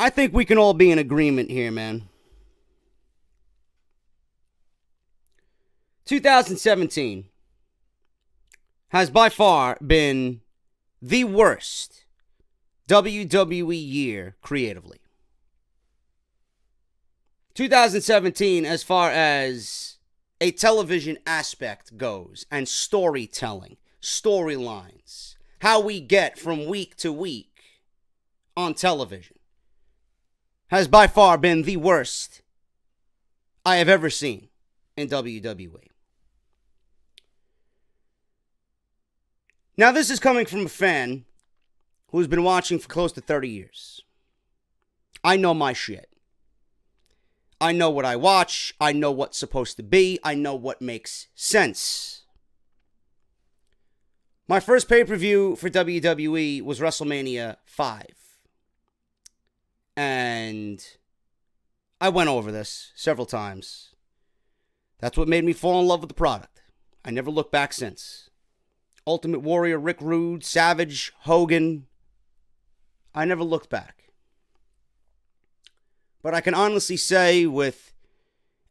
I think we can all be in agreement here, man. 2017 has by far been the worst WWE year creatively. 2017, as far as a television aspect goes, and storytelling, storylines, how we get from week to week on television, has by far been the worst I have ever seen in WWE. Now, this is coming from a fan who's been watching for close to 30 years. I know my shit. I know what I watch. I know what's supposed to be. I know what makes sense. My first pay-per-view for WWE was WrestleMania 5. And I went over this several times. That's what made me fall in love with the product. I never looked back since. Ultimate Warrior, Rick Rude, Savage, Hogan. I never looked back. But I can honestly say with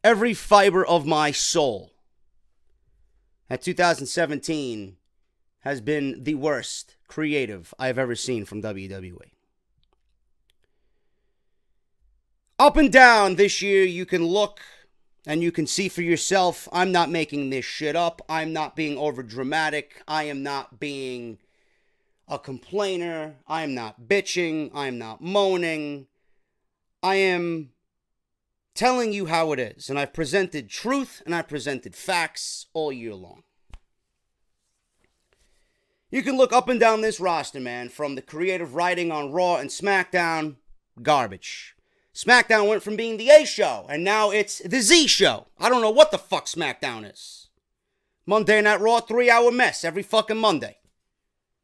every fiber of my soul that 2017 has been the worst creative I've ever seen from WWE. Up and down this year, you can look and you can see for yourself. I'm not making this shit up. I'm not being over dramatic. I am not being a complainer. I am not bitching. I am not moaning. I am telling you how it is. And I've presented truth and I've presented facts all year long. You can look up and down this roster, man, from the creative writing on Raw and SmackDown, garbage. SmackDown went from being the A show, and now it's the Z show. I don't know what the fuck SmackDown is. Monday Night Raw, 3-hour mess every fucking Monday.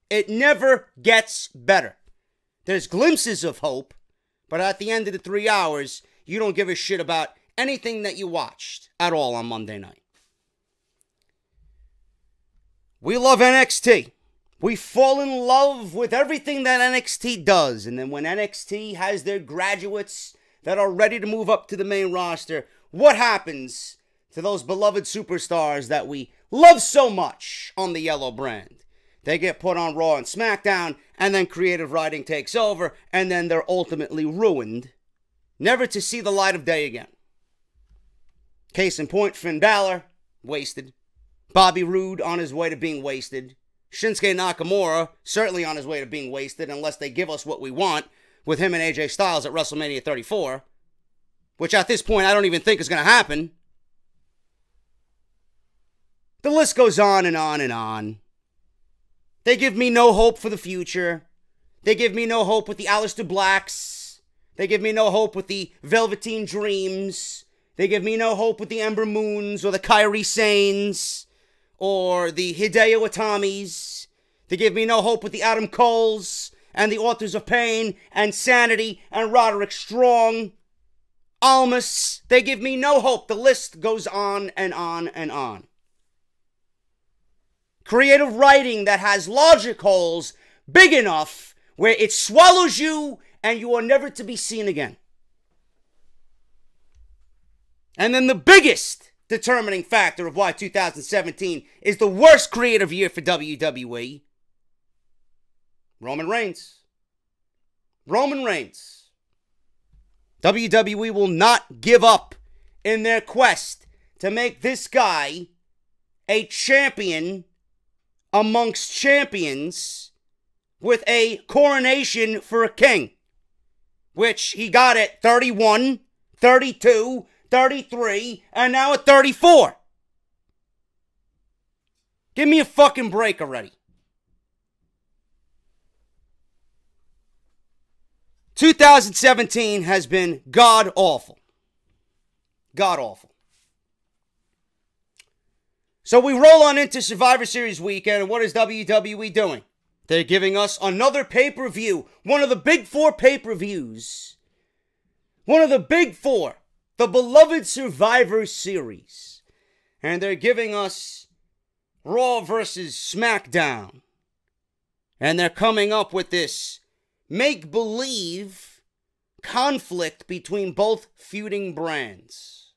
It never gets better. There's glimpses of hope, but at the end of the 3 hours, you don't give a shit about anything that you watched at all on Monday night. We love NXT. We fall in love with everything that NXT does. And then when NXT has their graduates that are ready to move up to the main roster, what happens to those beloved superstars that we love so much on the yellow brand? They get put on Raw and SmackDown, and then creative writing takes over, and then they're ultimately ruined, never to see the light of day again. Case in point, Finn Balor, wasted. Bobby Roode on his way to being wasted. Shinsuke Nakamura, certainly on his way to being wasted, unless they give us what we want with him and AJ Styles at WrestleMania 34, which at this point I don't even think is going to happen. The list goes on and on and on. They give me no hope for the future. They give me no hope with the Aleister Blacks. They give me no hope with the Velveteen Dreams. They give me no hope with the Ember Moons or the Kairi Sanes or the Hideo Itamis. They give me no hope with the Adam Coles and the Authors of Pain and Sanity and Roderick Strong. Almas. They give me no hope. The list goes on and on and on. Creative writing that has logic holes big enough where it swallows you and you are never to be seen again. And then the biggest determining factor of why 2017 is the worst creative year for WWE, Roman Reigns. Roman Reigns. WWE will not give up in their quest to make this guy a champion amongst champions with a coronation for a king, which he got at 31, 32, 33, and now at 34. Give me a fucking break already. 2017 has been god-awful. God-awful. So we roll on into Survivor Series weekend, and what is WWE doing? They're giving us another pay-per-view. One of the big four pay-per-views. One of the big four. The beloved Survivor Series. And they're giving us Raw versus SmackDown. And they're coming up with this make-believe conflict between both feuding brands.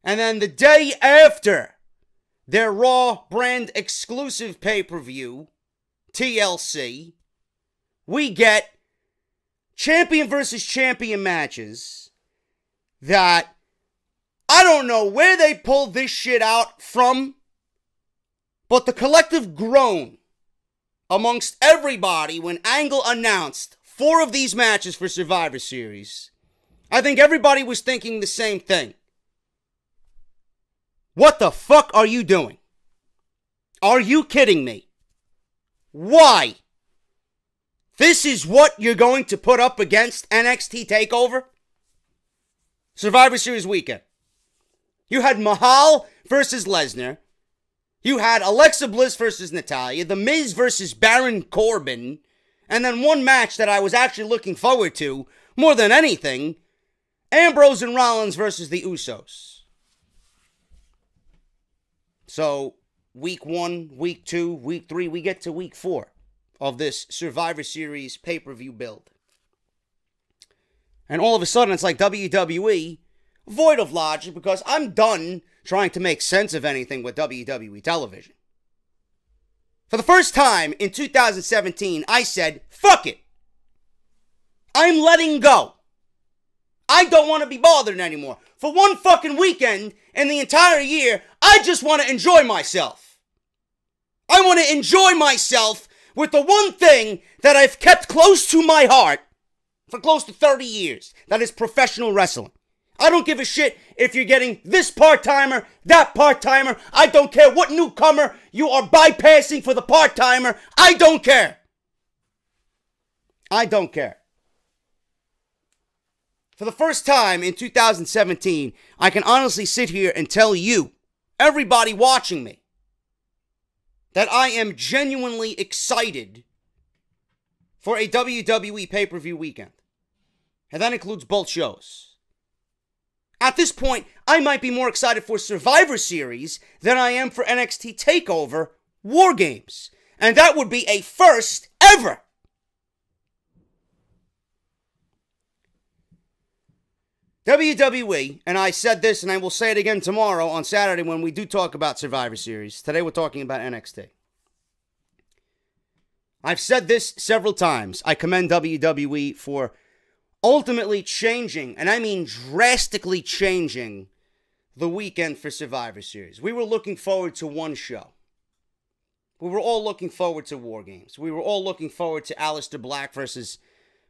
And then the day after their Raw brand exclusive pay-per-view, TLC, we get champion versus champion matches that I don't know where they pulled this shit out from, but the collective groan amongst everybody when Angle announced 4 of these matches for Survivor Series, I think everybody was thinking the same thing. What the fuck are you doing? Are you kidding me? Why? This is what you're going to put up against NXT Takeover? Survivor Series weekend. You had Mahal versus Lesnar. You had Alexa Bliss versus Natalya. The Miz versus Baron Corbin. And then one match that I was actually looking forward to, more than anything, Ambrose and Rollins versus the Usos. So, week 1, week 2, week 3, we get to week 4 of this Survivor Series pay-per-view build. And all of a sudden, it's like WWE, void of logic, because I'm done trying to make sense of anything with WWE television. For the first time in 2017, I said, fuck it. I'm letting go. I don't want to be bothered anymore. For one fucking weekend in the entire year, I just want to enjoy myself. I want to enjoy myself with the one thing that I've kept close to my heart for close to 30 years. That is professional wrestling. I don't give a shit if you're getting this part-timer, that part-timer. I don't care what newcomer you are bypassing for the part-timer. I don't care. I don't care. For the first time in 2017, I can honestly sit here and tell you, everybody watching me, that I am genuinely excited for a WWE pay-per-view weekend. And that includes both shows. At this point, I might be more excited for Survivor Series than I am for NXT Takeover WarGames. And that would be a first ever. WWE, and I said this and I will say it again tomorrow on Saturday when we do talk about Survivor Series. Today we're talking about NXT. I've said this several times. I commend WWE for ultimately changing, and I mean drastically changing, the weekend for Survivor Series. We were looking forward to one show. We were all looking forward to WarGames. We were all looking forward to Aleister Black versus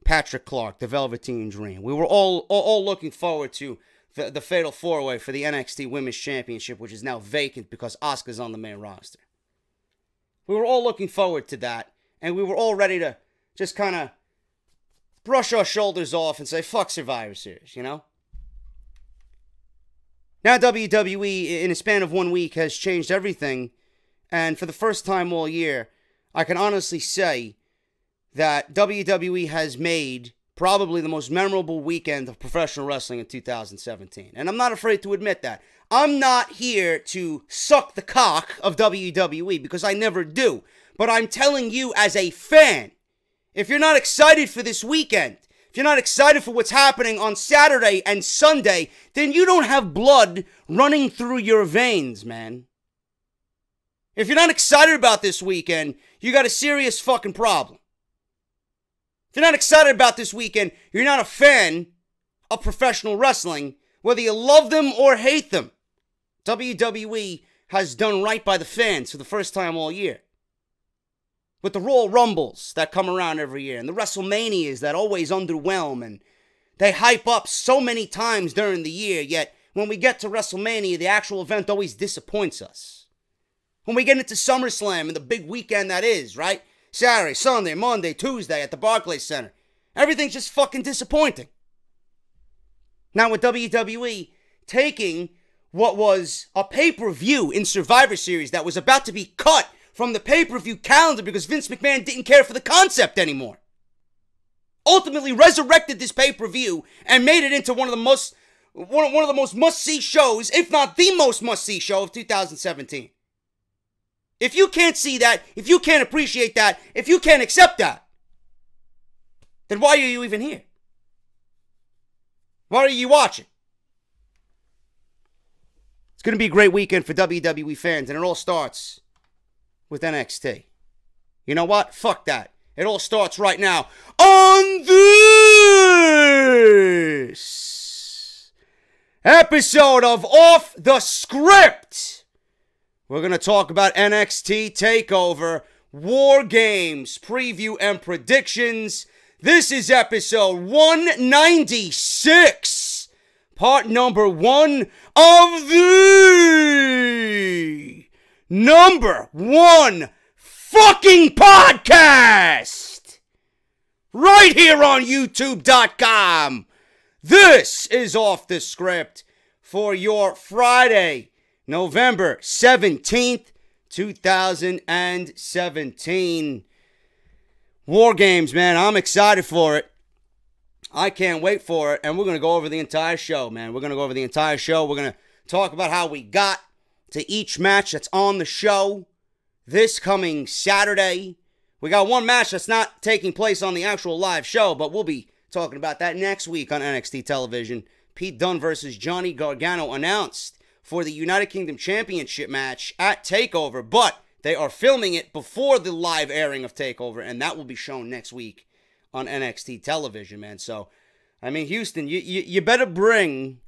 Patrick Clark, the Velveteen Dream. We were all looking forward to the Fatal 4-Way for the NXT Women's Championship, which is now vacant because Asuka's on the main roster. We were all looking forward to that, and we were all ready to just kind of brush our shoulders off and say, fuck Survivor Series, you know? Now WWE, in a span of 1 week, has changed everything, and for the first time all year, I can honestly say that WWE has made probably the most memorable weekend of professional wrestling in 2017. And I'm not afraid to admit that. I'm not here to suck the cock of WWE, because I never do. But I'm telling you as a fan, if you're not excited for this weekend, if you're not excited for what's happening on Saturday and Sunday, then you don't have blood running through your veins, man. If you're not excited about this weekend, you got a serious fucking problem. If you're not excited about this weekend, you're not a fan of professional wrestling, whether you love them or hate them. WWE has done right by the fans for the first time all year. With the Royal Rumbles that come around every year, and the WrestleManias that always underwhelm, and they hype up so many times during the year, yet when we get to WrestleMania, the actual event always disappoints us. When we get into SummerSlam and the big weekend that is, right? Saturday, Sunday, Monday, Tuesday at the Barclays Center. Everything's just fucking disappointing. Now with WWE taking what was a pay-per-view in Survivor Series that was about to be cut from the pay-per-view calendar because Vince McMahon didn't care for the concept anymore. Ultimately resurrected this pay-per-view and made it into one of the most must-see shows, if not the most must-see show of 2017. If you can't see that, if you can't appreciate that, if you can't accept that, then why are you even here? Why are you watching? It's going to be a great weekend for WWE fans, and it all starts with NXT. You know what? Fuck that. It all starts right now on this episode of Off the Script. We're going to talk about NXT Takeover WarGames preview and predictions. This is episode 196, part number 1 of the number 1 fucking podcast right here on YouTube.com. This is Off the Script for your Friday, November 17th, 2017. WarGames, man, I'm excited for it. I can't wait for it, and we're going to go over the entire show, man. We're going to go over the entire show. We're going to talk about how we got to each match that's on the show this coming Saturday. We got one match that's not taking place on the actual live show, but we'll be talking about that next week on NXT television. Pete Dunne versus Johnny Gargano announced for the United Kingdom Championship match at TakeOver, but they are filming it before the live airing of TakeOver, and that will be shown next week on NXT television, man. So, I mean, Houston, you better bring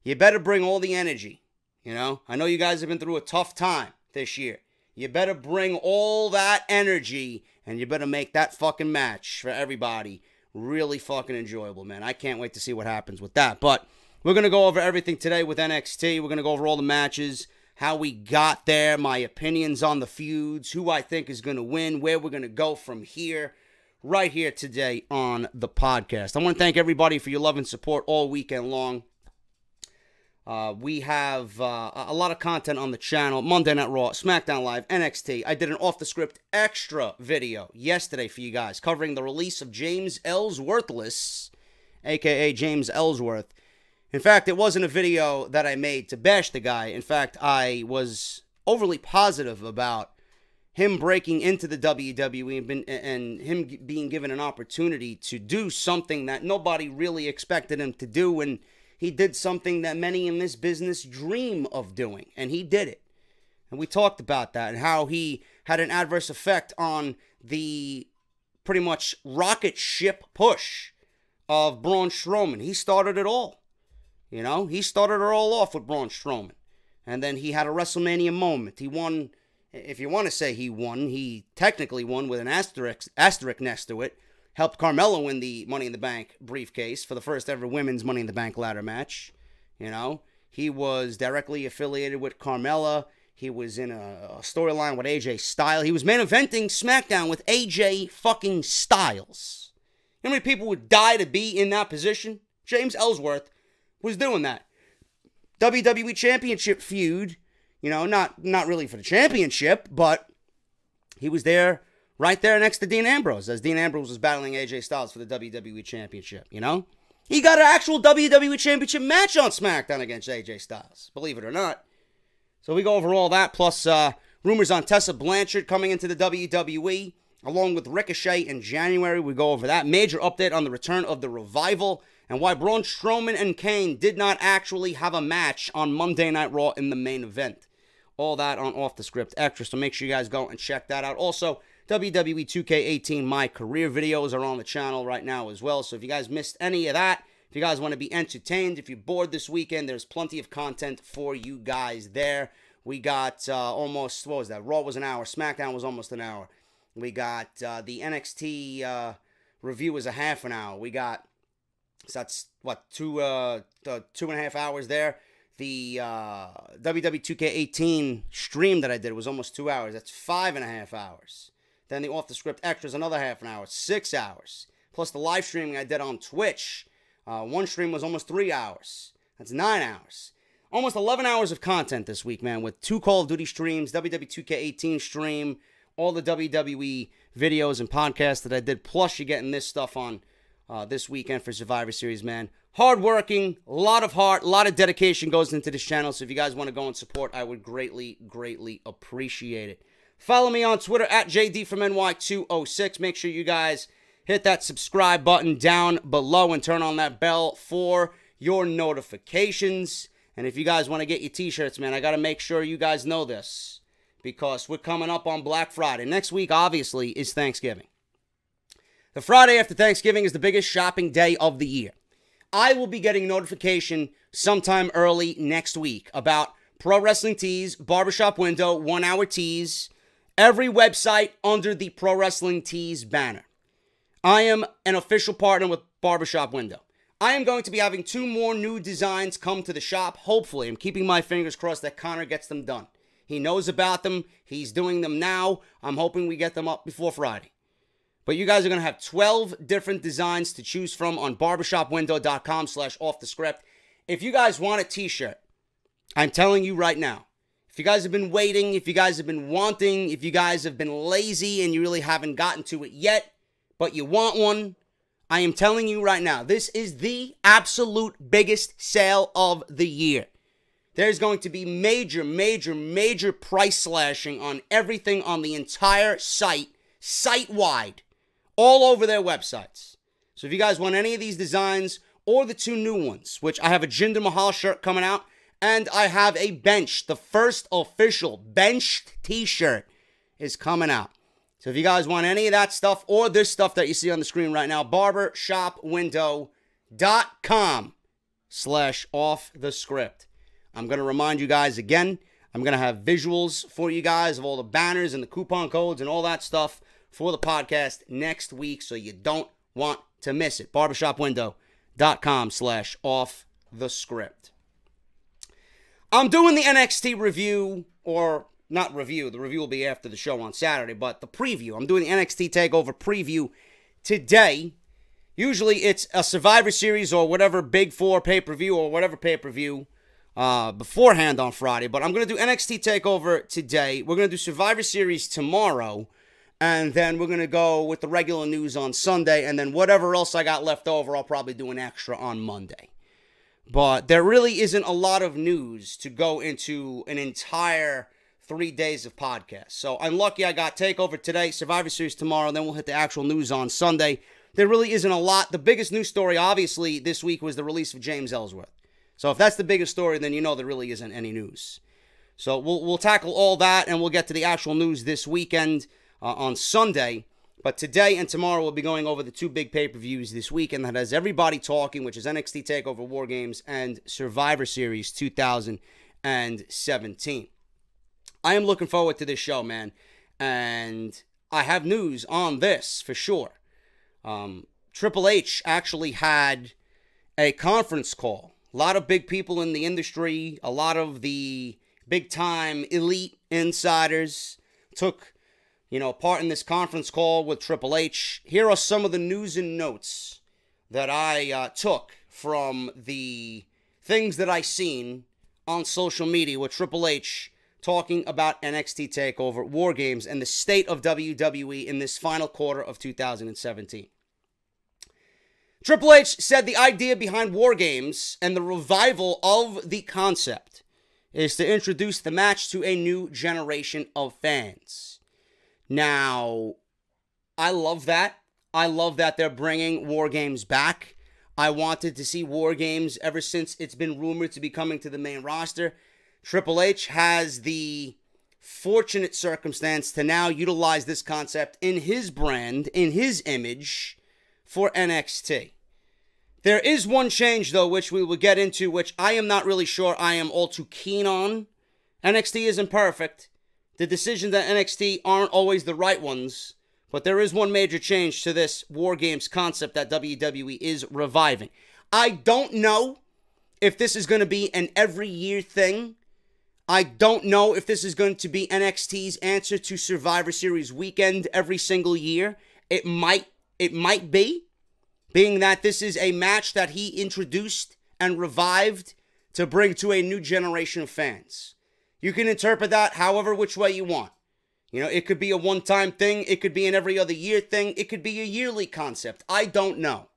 all the energy, you know? I know you guys have been through a tough time this year. You better bring all that energy, and you better make that fucking match for everybody really fucking enjoyable, man. I can't wait to see what happens with that. But we're going to go over everything today with NXT. We're going to go over all the matches, how we got there, my opinions on the feuds, who I think is going to win, where we're going to go from here, right here today on the podcast. I want to thank everybody for your love and support all weekend long. We have a lot of content on the channel. Monday Night Raw, SmackDown Live, NXT. I did an off-the-script extra video yesterday for you guys covering the release of James Ellsworthless, a.k.a. James Ellsworth. In fact, it wasn't a video that I made to bash the guy. In fact, I was overly positive about him breaking into the WWE and him being given an opportunity to do something that nobody really expected him to do, and he did something that many in this business dream of doing, and he did it. And we talked about that and how he had an adverse effect on the pretty much rocket ship push of Braun Strowman. He started it all. You know, he started it all off with Braun Strowman. And then he had a WrestleMania moment. He won, if you want to say he won, he technically won with an asterisk next to it. Helped Carmella win the Money in the Bank briefcase for the first ever women's Money in the Bank ladder match. You know, he was directly affiliated with Carmella. He was in a storyline with AJ Styles. He was main eventing SmackDown with AJ fucking Styles. You know how many people would die to be in that position? James Ellsworth was doing that. WWE Championship feud, you know, not really for the championship, but he was there, right there next to Dean Ambrose, as Dean Ambrose was battling AJ Styles for the WWE Championship, you know? He got an actual WWE Championship match on SmackDown against AJ Styles, believe it or not. So we go over all that, plus rumors on Tessa Blanchard coming into the WWE, along with Ricochet in January. We go over that. Major update on the return of the Revival, and why Braun Strowman and Kane did not actually have a match on Monday Night Raw in the main event. All that on Off the Script Extra, so make sure you guys go and check that out. Also, WWE 2K18 My Career videos are on the channel right now as well, so if you guys missed any of that, if you guys want to be entertained, if you're bored this weekend, there's plenty of content for you guys there. We got almost, what was that? Raw was an hour, SmackDown was almost an hour. We got the NXT review was a half an hour. We got, so that's, what, 2.5 hours there. The WWE 2K18 stream that I did was almost 2 hours. That's 5.5 hours. Then the Off the Script Extras, another half an hour, 6 hours. Plus the live streaming I did on Twitch. One stream was almost 3 hours. That's 9 hours. Almost 11 hours of content this week, man, with 2 Call of Duty streams, WWE 2K18 stream, all the WWE videos and podcasts that I did, plus you're getting this stuff on this weekend for Survivor Series, man. Hard-working, a lot of heart, a lot of dedication goes into this channel, so if you guys want to go and support, I would greatly, greatly appreciate it. Follow me on Twitter at JDFROMNY206. Make sure you guys hit that subscribe button down below and turn on that bell for your notifications. And if you guys want to get your t-shirts, man, I got to make sure you guys know this, because we're coming up on Black Friday. Next week, obviously, is Thanksgiving. The Friday after Thanksgiving is the biggest shopping day of the year. I will be getting notification sometime early next week about Pro Wrestling Tees, Barbershop Window, 1 Hour Tees, every website under the Pro Wrestling Tees banner. I am an official partner with Barbershop Window. I am going to be having 2 more new designs come to the shop. Hopefully, I'm keeping my fingers crossed that Connor gets them done. He knows about them. He's doing them now. I'm hoping we get them up before Friday. But you guys are going to have 12 different designs to choose from on barbershopwindow.com/offthescript. If you guys want a t-shirt, I'm telling you right now, if you guys have been waiting, if you guys have been wanting, if you guys have been lazy and you really haven't gotten to it yet, but you want one, I am telling you right now, this is the absolute biggest sale of the year. There's going to be major price slashing on everything on the entire site-wide, all over their websites. So if you guys want any of these designs or the 2 new ones, which I have a Jinder Mahal shirt coming out, and I have a Bench, the first official Benched t-shirt is coming out. So if you guys want any of that stuff or this stuff that you see on the screen right now, barbershopwindow.com/offthescript. I'm going to remind you guys again, I'm going to have visuals for you guys of all the banners and the coupon codes and all that stuff for the podcast next week, so you don't want to miss it. barbershopwindow.com/offthescript. I'm doing the NXT review, or not review, the review will be after the show on Saturday, but the preview. I'm doing the NXT TakeOver preview today. Usually it's a Survivor Series or whatever Big 4 pay-per-view or whatever pay-per-view beforehand on Friday, but I'm going to do NXT TakeOver today. We're going to do Survivor Series tomorrow, and then we're going to go with the regular news on Sunday, and then whatever else I got left over, I'll probably do an extra on Monday. But there really isn't a lot of news to go into an entire 3 days of podcasts. So I'm lucky I got TakeOver today, Survivor Series tomorrow, then we'll hit the actual news on Sunday. There really isn't a lot. The biggest news story, obviously, this week was the release of James Ellsworth. So if that's the biggest story, then you know there really isn't any news. So we'll tackle all that, and we'll get to the actual news this weekend on Sunday. But today and tomorrow we'll be going over the 2 big pay-per-views this weekend that has everybody talking, which is NXT TakeOver WarGames and Survivor Series 2017. I am looking forward to this show, man. And I have news on this for sure. Triple H actually had a conference call. A lot of big people in the industry, a lot of the big-time elite insiders took, part in this conference call with Triple H. Here are some of the news and notes that I took from the things that I seen on social media with Triple H talking about NXT TakeOver WarGames and the state of WWE in this final quarter of 2017. Triple H said the idea behind WarGames and the revival of the concept is to introduce the match to a new generation of fans. Now, I love that. I love that they're bringing WarGames back. I wanted to see WarGames ever since it's been rumored to be coming to the main roster. Triple H has the fortunate circumstance to now utilize this concept in his brand, in his image, for NXT. There is one change, though, which we will get into, which I am not really sure I am all too keen on. NXT isn't perfect. The decisions at NXT aren't always the right ones. But there is one major change to this WarGames concept that WWE is reviving. I don't know if this is going to be an every year thing. I don't know if this is going to be NXT's answer to Survivor Series weekend every single year. It might be, being that this is a match that he introduced and revived to bring to a new generation of fans. You can interpret that however which way you want. It could be a one-time thing. It could be an every other year thing. It could be a yearly concept. I don't know.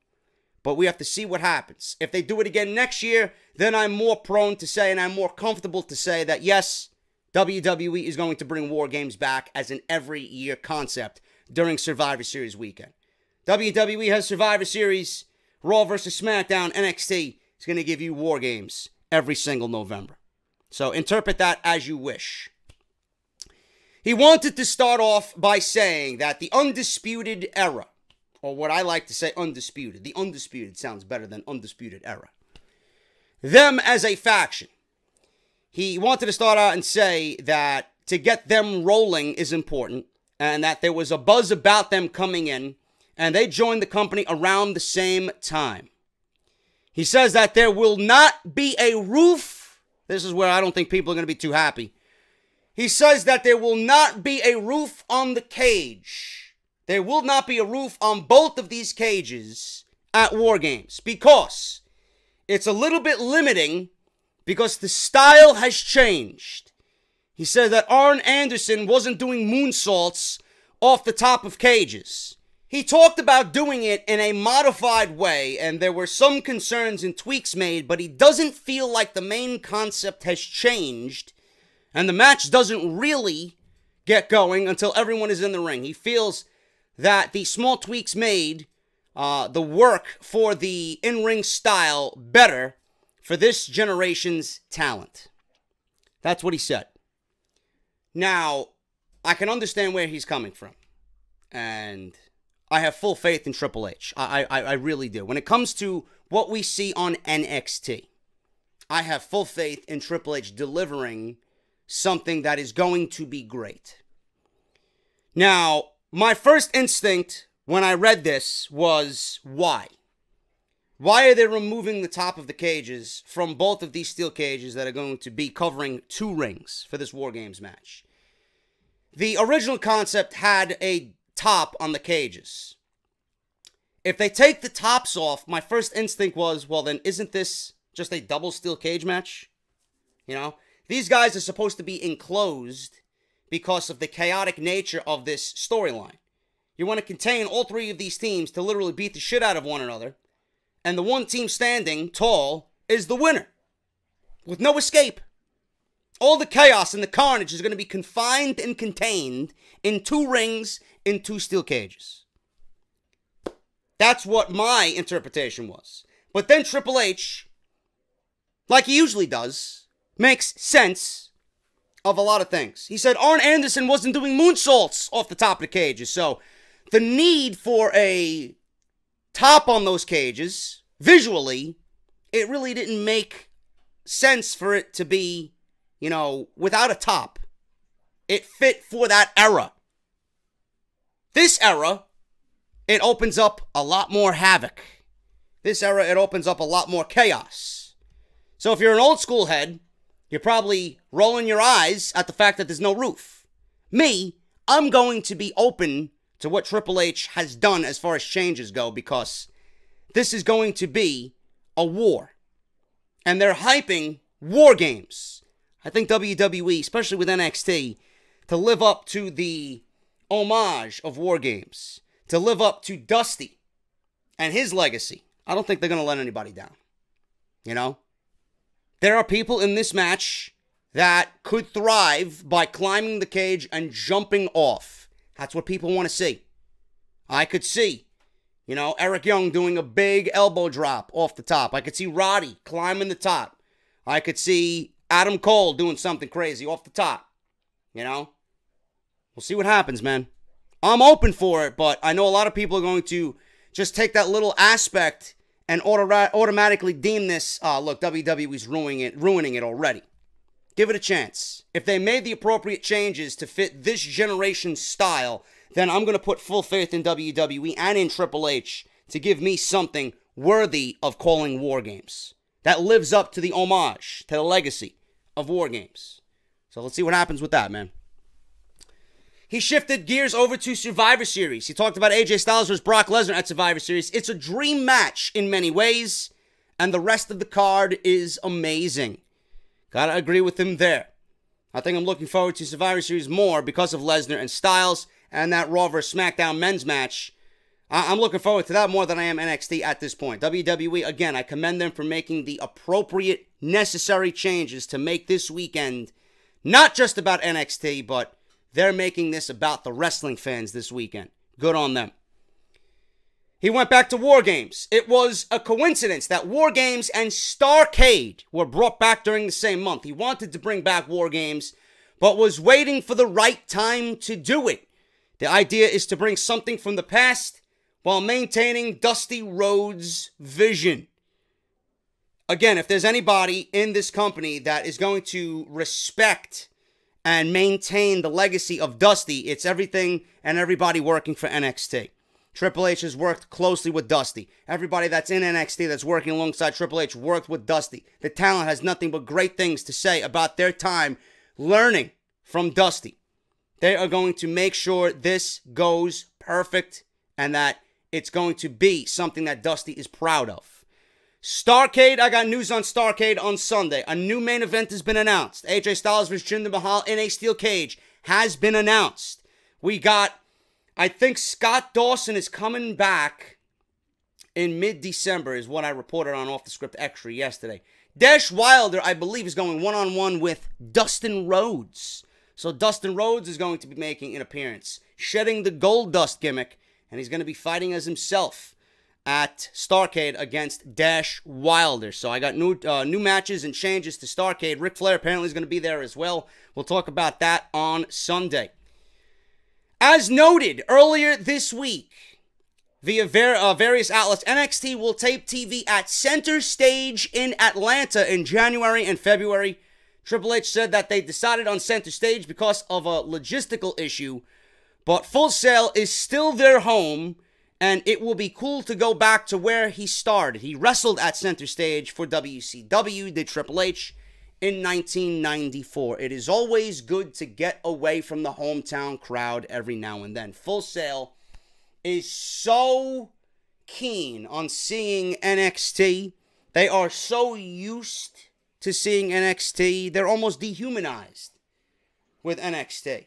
But we have to see what happens. If they do it again next year, then I'm more prone to say and I'm more comfortable to say that, yes, WWE is going to bring WarGames back as an every year concept during Survivor Series weekend. WWE has Survivor Series, Raw vs. SmackDown, NXT. He's going to give you War Games every single November. So interpret that as you wish. He wanted to start off by saying that the Undisputed Era, or what I like to say undisputed. The Undisputed sounds better than Undisputed Era. Them as a faction. He wanted to start out and say that to get them rolling is important, and that there was a buzz about them coming in, and they joined the company around the same time. He says that there will not be a roof. This is where I don't think people are going to be too happy. He says that there will not be a roof on the cage. There will not be a roof on both of these cages at War Games because it's a little bit limiting because the style has changed. He said that Arn Anderson wasn't doing moonsaults off the top of cages. He talked about doing it in a modified way, and there were some concerns and tweaks made, but he doesn't feel like the main concept has changed, and the match doesn't really get going until everyone is in the ring. He feels that the small tweaks made the work for the in-ring style better for this generation's talent. That's what he said. Now, I can understand where he's coming from, and I have full faith in Triple H. I really do. When it comes to what we see on NXT, I have full faith in Triple H delivering something that is going to be great. Now, my first instinct when I read this was, why? Why are they removing the top of the cages from both of these steel cages that are going to be covering 2 rings for this War Games match? The original concept had a top on the cages. If they take the tops off, my first instinct was, well, then isn't this just a double steel cage match? You know, these guys are supposed to be enclosed because of the chaotic nature of this storyline. You want to contain all 3 of these teams to literally beat the shit out of one another, and the one team standing tall is the winner, with no escape. All the chaos and the carnage is going to be confined and contained in 2 rings in 2 steel cages. That's what my interpretation was. But then Triple H, like he usually does, makes sense of a lot of things. He said Arn Anderson wasn't doing moonsaults off the top of the cages, so the need for a top on those cages, visually, it really didn't make sense for it to be, you know, without a top. It fit for that era. This era, it opens up a lot more havoc. This era, it opens up a lot more chaos. So if you're an old school head, you're probably rolling your eyes at the fact that there's no roof. Me, I'm going to be open to what Triple H has done as far as changes go, because this is going to be a war. And they're hyping War Games. I think WWE, especially with NXT, to live up to the homage of War Games, to live up to Dusty and his legacy, I don't think they're going to let anybody down. You know? There are people in this match that could thrive by climbing the cage and jumping off. That's what people want to see. I could see, you know, Eric Young doing a big elbow drop off the top. I could see Roddy climbing the top. I could see Adam Cole doing something crazy off the top. You know? We'll see what happens, man. I'm open for it, but I know a lot of people are going to just take that little aspect and automatically deem this, look, WWE's ruining it already. Give it a chance. If they made the appropriate changes to fit this generation's style, then I'm going to put full faith in WWE and in Triple H to give me something worthy of calling War Games. That lives up to the homage, to the legacy of War Games. So let's see what happens with that, man. He shifted gears over to Survivor Series. He talked about AJ Styles versus Brock Lesnar at Survivor Series. It's a dream match in many ways, and the rest of the card is amazing. Gotta agree with him there. I think I'm looking forward to Survivor Series more because of Lesnar and Styles and that Raw vs. SmackDown men's match. I'm looking forward to that more than I am NXT at this point. WWE, again, I commend them for making the appropriate, necessary changes to make this weekend not just about NXT, but they're making this about the wrestling fans this weekend. Good on them. he went back to WarGames. It was a coincidence that WarGames and Starrcade were brought back during the same month. He wanted to bring back WarGames, but was waiting for the right time to do it. The idea is to bring something from the past while maintaining Dusty Rhodes' vision. Again, if there's anybody in this company that is going to respect and maintain the legacy of Dusty, it's everything and everybody working for NXT. Triple H has worked closely with Dusty. Everybody that's in NXT that's working alongside Triple H worked with Dusty. The talent has nothing but great things to say about their time learning from Dusty. They are going to make sure this goes perfect and that it's going to be something that Dusty is proud of. Starrcade, I got news on Starrcade on Sunday. A new main event has been announced. AJ Styles vs. Jinder Mahal in a steel cage has been announced. We got, I think Scott Dawson is coming back in mid-December is what I reported on Off the Script Extra yesterday. Dash Wilder, I believe, is going one-on-one with Dustin Rhodes. So Dustin Rhodes is going to be making an appearance, shedding the Gold Dust gimmick, and he's going to be fighting as himself at Starrcade against Dash Wilder. So I got new matches and changes to Starrcade. Ric Flair apparently is going to be there as well. We'll talk about that on Sunday. As noted earlier this week, via various outlets, NXT will tape TV at Center Stage in Atlanta in January and February. Triple H said that they decided on Center Stage because of a logistical issue, but Full Sail is still their home, and it will be cool to go back to where he started. He wrestled at Center Stage for WCW, did Triple H in 1994. It is always good to get away from the hometown crowd every now and then. Full Sail is so keen on seeing NXT. They are so used to seeing NXT. They're almost dehumanized with NXT.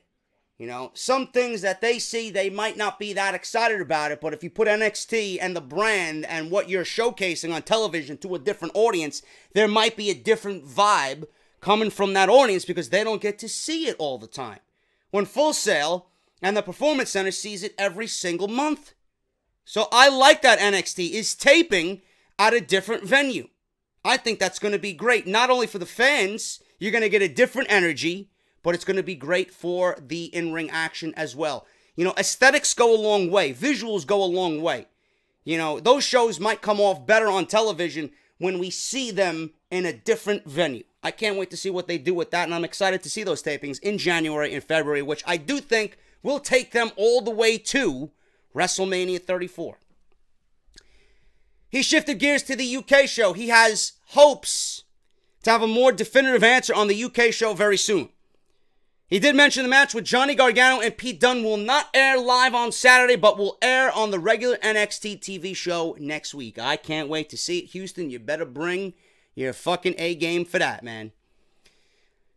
You know, some things that they see, they might not be that excited about it, but if you put NXT and the brand and what you're showcasing on television to a different audience, there might be a different vibe coming from that audience because they don't get to see it all the time. When Full Sail and the Performance Center sees it every single month. So I like that NXT is taping at a different venue. I think that's going to be great. Not only for the fans, you're going to get a different energy, but it's going to be great for the in-ring action as well. You know, aesthetics go a long way. Visuals go a long way. You know, those shows might come off better on television when we see them in a different venue. I can't wait to see what they do with that, and I'm excited to see those tapings in January and February, which I do think will take them all the way to WrestleMania 34. He shifted gears to the UK show. He has hopes to have a more definitive answer on the UK show very soon. He did mention the match with Johnny Gargano and Pete Dunne will not air live on Saturday, but will air on the regular NXT TV show next week. I can't wait to see it. Houston, you better bring your fucking A game for that, man.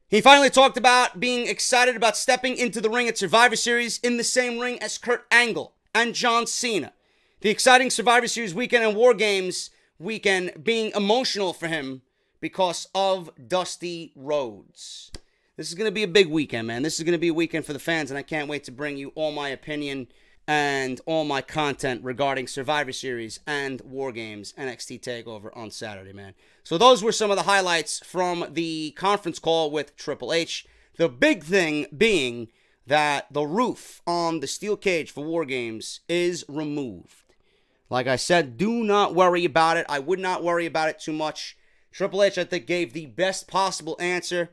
He finally talked about being excited about stepping into the ring at Survivor Series in the same ring as Kurt Angle and John Cena. The exciting Survivor Series weekend and WarGames weekend being emotional for him because of Dusty Rhodes. This is going to be a big weekend, man. This is going to be a weekend for the fans, and I can't wait to bring you all my opinion and all my content regarding Survivor Series and WarGames NXT TakeOver on Saturday, man. So those were some of the highlights from the conference call with Triple H. The big thing being that the roof on the steel cage for WarGames is removed. Like I said, do not worry about it. I would not worry about it too much. Triple H, I think, gave the best possible answer.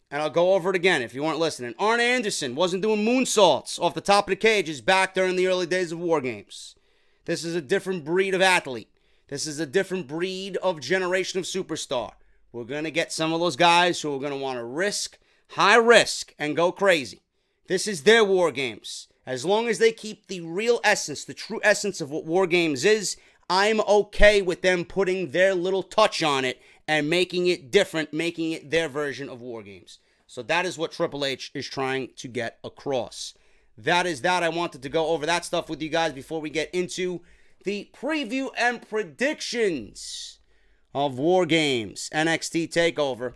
And I'll go over it again if you weren't listening. Arn Anderson wasn't doing moonsaults off the top of the cage. Is back during the early days of WarGames. This is a different breed of athlete. This is a different breed of generation of superstar. We're going to get some of those guys who are going to want to risk, high risk, and go crazy. This is their WarGames. As long as they keep the real essence, the true essence of what WarGames is, I'm okay with them putting their little touch on it and making it different, making it their version of WarGames. So that is what Triple H is trying to get across. That is that. I wanted to go over that stuff with you guys before we get into the preview and predictions of WarGames NXT TakeOver.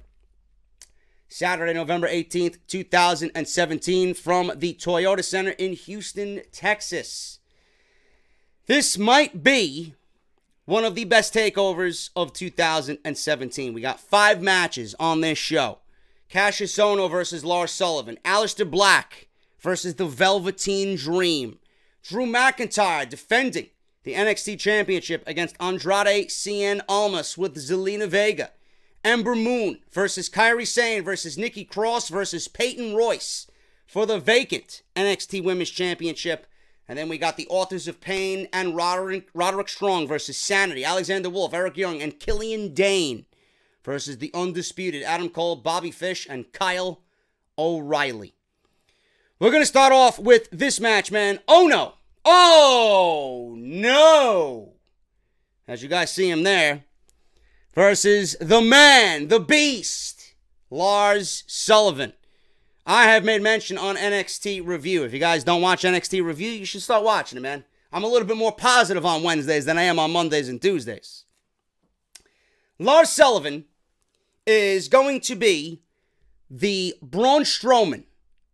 Saturday, November 18th, 2017 from the Toyota Center in Houston, Texas. This might be one of the best takeovers of 2017. We got 5 matches on this show. Cassius Ohno versus Lars Sullivan. Aleister Black versus the Velveteen Dream. Drew McIntyre defending the NXT Championship against Andrade Cien Almas with Zelina Vega. Ember Moon versus Kairi Sane versus Nikki Cross versus Peyton Royce for the vacant NXT Women's Championship. And then we got the Authors of Pain and Roderick Strong versus Sanity, Alexander Wolf, Eric Young, and Killian Dane versus the undisputed Adam Cole, Bobby Fish, and Kyle O'Reilly. We're going to start off with this match, man. Ohno. Oh, no. As you guys see him there. Versus the man, the beast, Lars Sullivan. I have made mention on NXT Review. If you guys don't watch NXT Review, you should start watching it, man. I'm a little bit more positive on Wednesdays than I am on Mondays and Tuesdays. Lars Sullivan is going to be the Braun Strowman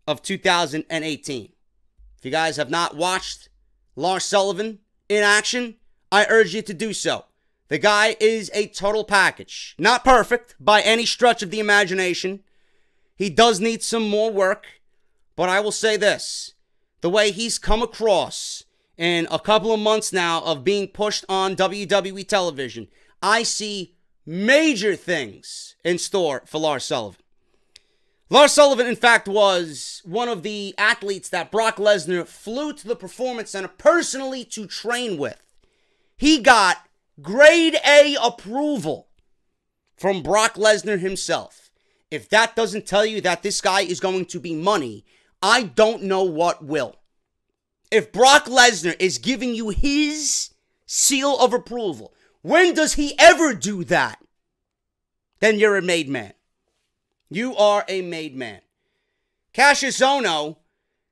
of 2018. If you guys have not watched Lars Sullivan in action, I urge you to do so. The guy is a total package. Not perfect by any stretch of the imagination. He does need some more work. But I will say this. The way he's come across in a couple of months now of being pushed on WWE television, I see major things in store for Lars Sullivan. Lars Sullivan, in fact, was one of the athletes that Brock Lesnar flew to the Performance Center personally to train with. He got Grade A approval from Brock Lesnar himself. If that doesn't tell you that this guy is going to be money, I don't know what will. If Brock Lesnar is giving you his seal of approval, when does he ever do that? Then you're a made man. You are a made man. Cassius Ohno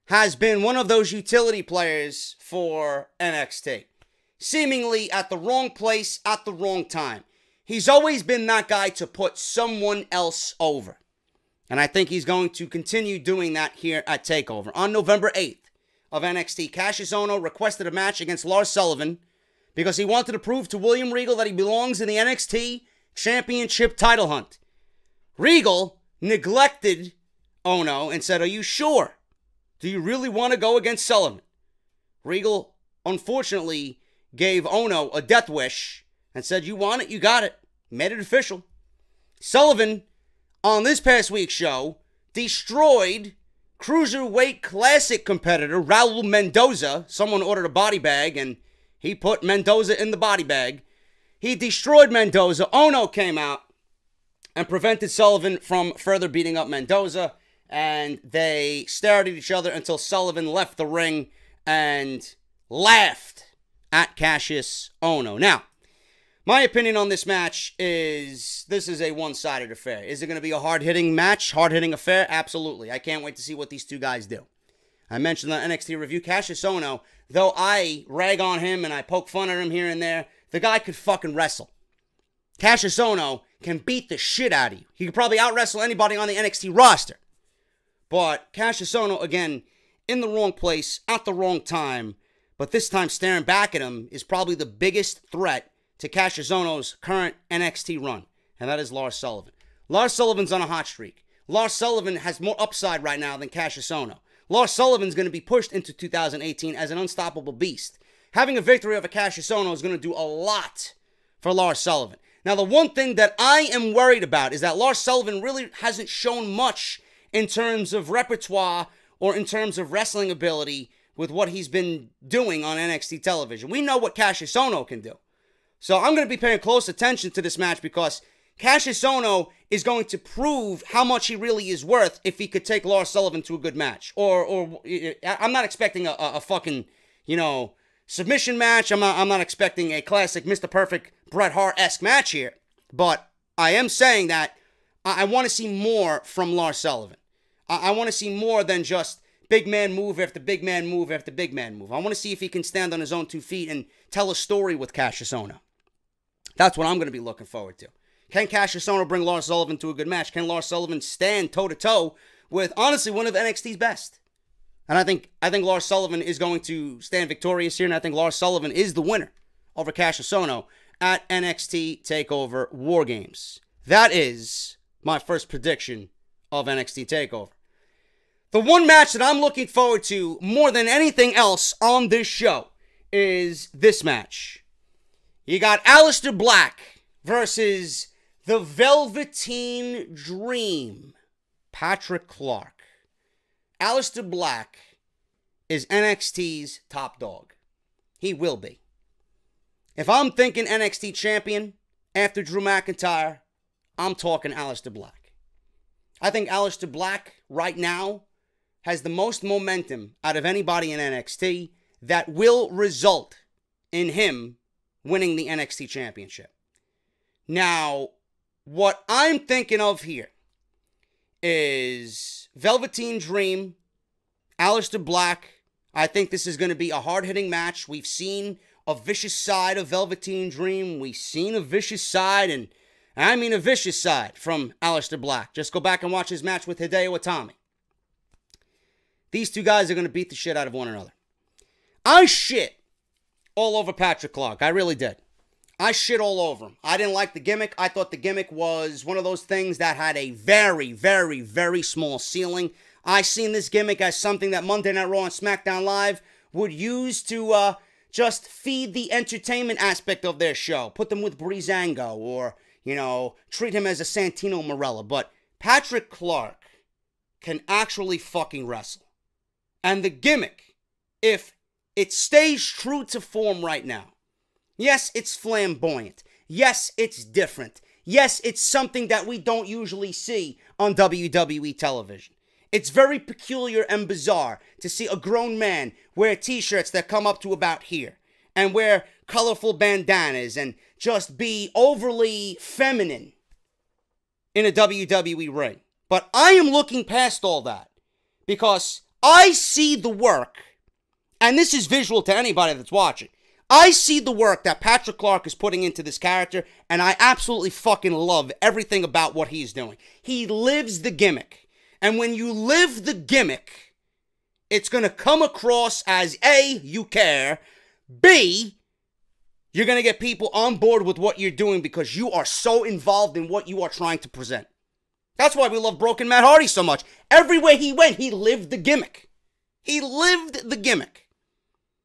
has been one of those utility players for NXT. Seemingly at the wrong place at the wrong time. He's always been that guy to put someone else over. And I think he's going to continue doing that here at TakeOver. On November 8th of NXT, Cassius Ohno requested a match against Lars Sullivan because he wanted to prove to William Regal that he belongs in the NXT Championship title hunt. Regal neglected Ohno and said, "Are you sure? Do you really want to go against Sullivan?" Regal, unfortunately, gave Ohno a death wish and said, "You want it, you got it." Made it official. Sullivan, on this past week's show, destroyed Cruiserweight Classic competitor Raul Mendoza. Someone ordered a body bag, and he put Mendoza in the body bag. He destroyed Mendoza. Ohno came out and prevented Sullivan from further beating up Mendoza, and they stared at each other until Sullivan left the ring and laughed at Cassius Ohno. Now, my opinion on this match is this is a one-sided affair. Is it going to be a hard-hitting match, hard-hitting affair? Absolutely. I can't wait to see what these two guys do. I mentioned on NXT Review, Cassius Ohno, though I rag on him and I poke fun at him here and there, the guy could fucking wrestle. Cassius Ohno can beat the shit out of you. He could probably out-wrestle anybody on the NXT roster. But Cassius Ohno, again, in the wrong place, at the wrong time, but this time staring back at him is probably the biggest threat to Cassius Ohno's current NXT run, and that is Lars Sullivan. Lars Sullivan's on a hot streak. Lars Sullivan has more upside right now than Cassius Ohno. Lars Sullivan's going to be pushed into 2018 as an unstoppable beast. Having a victory over Cassius Ohno is going to do a lot for Lars Sullivan. Now, the one thing that I am worried about is that Lars Sullivan really hasn't shown much in terms of repertoire or in terms of wrestling ability with what he's been doing on NXT television. We know what Cassius Ohno can do. So I'm going to be paying close attention to this match because Cassius Ohno is going to prove how much he really is worth if he could take Lars Sullivan to a good match. Or I'm not expecting a fucking, submission match. I'm not expecting a classic Mr. Perfect Bret Hart-esque match here. But I am saying that I want to see more from Lars Sullivan. I want to see more than just big man move after big man move after big man move. I want to see if he can stand on his own 2 feet and tell a story with Cassius Ohno. That's what I'm going to be looking forward to. Can Cassius Ohno bring Lars Sullivan to a good match? Can Lars Sullivan stand toe-to-toe with, honestly, one of NXT's best? And I think Lars Sullivan is going to stand victorious here, and I think Lars Sullivan is the winner over Cassius Ohno at NXT Takeover WarGames. That is my first prediction of NXT Takeover. The one match that I'm looking forward to more than anything else on this show is this match. You got Aleister Black versus the Velveteen Dream, Patrick Clark. Aleister Black is NXT's top dog. He will be. If I'm thinking NXT champion after Drew McIntyre, I'm talking Aleister Black. I think Aleister Black right now has the most momentum out of anybody in NXT that will result in him winning the NXT championship. Now, what I'm thinking of here is Velveteen Dream, Aleister Black. I think this is going to be a hard-hitting match. We've seen a vicious side of Velveteen Dream. We've seen a vicious side, and I mean a vicious side from Aleister Black. Just go back and watch his match with Hideo Itami. These two guys are going to beat the shit out of one another. I shit all over Patrick Clark. I really did. I shit all over him. I didn't like the gimmick. I thought the gimmick was one of those things that had a very, very, very small ceiling. I seen this gimmick as something that Monday Night Raw and SmackDown Live would use to just feed the entertainment aspect of their show. Put them with Breezango or, treat him as a Santino Marella. But Patrick Clark can actually fucking wrestle. And the gimmick, if it stays true to form right now, yes, it's flamboyant. Yes, it's different. Yes, it's something that we don't usually see on WWE television. It's very peculiar and bizarre to see a grown man wear t-shirts that come up to about here and wear colorful bandanas and just be overly feminine in a WWE ring. But I am looking past all that because I see the work, and this is visual to anybody that's watching. I see the work that Patrick Clark is putting into this character, and I absolutely fucking love everything about what he's doing. He lives the gimmick. And when you live the gimmick, it's going to come across as A, you care, B, you're going to get people on board with what you're doing because you are so involved in what you are trying to present. That's why we love Broken Matt Hardy so much. Everywhere he went, he lived the gimmick. He lived the gimmick.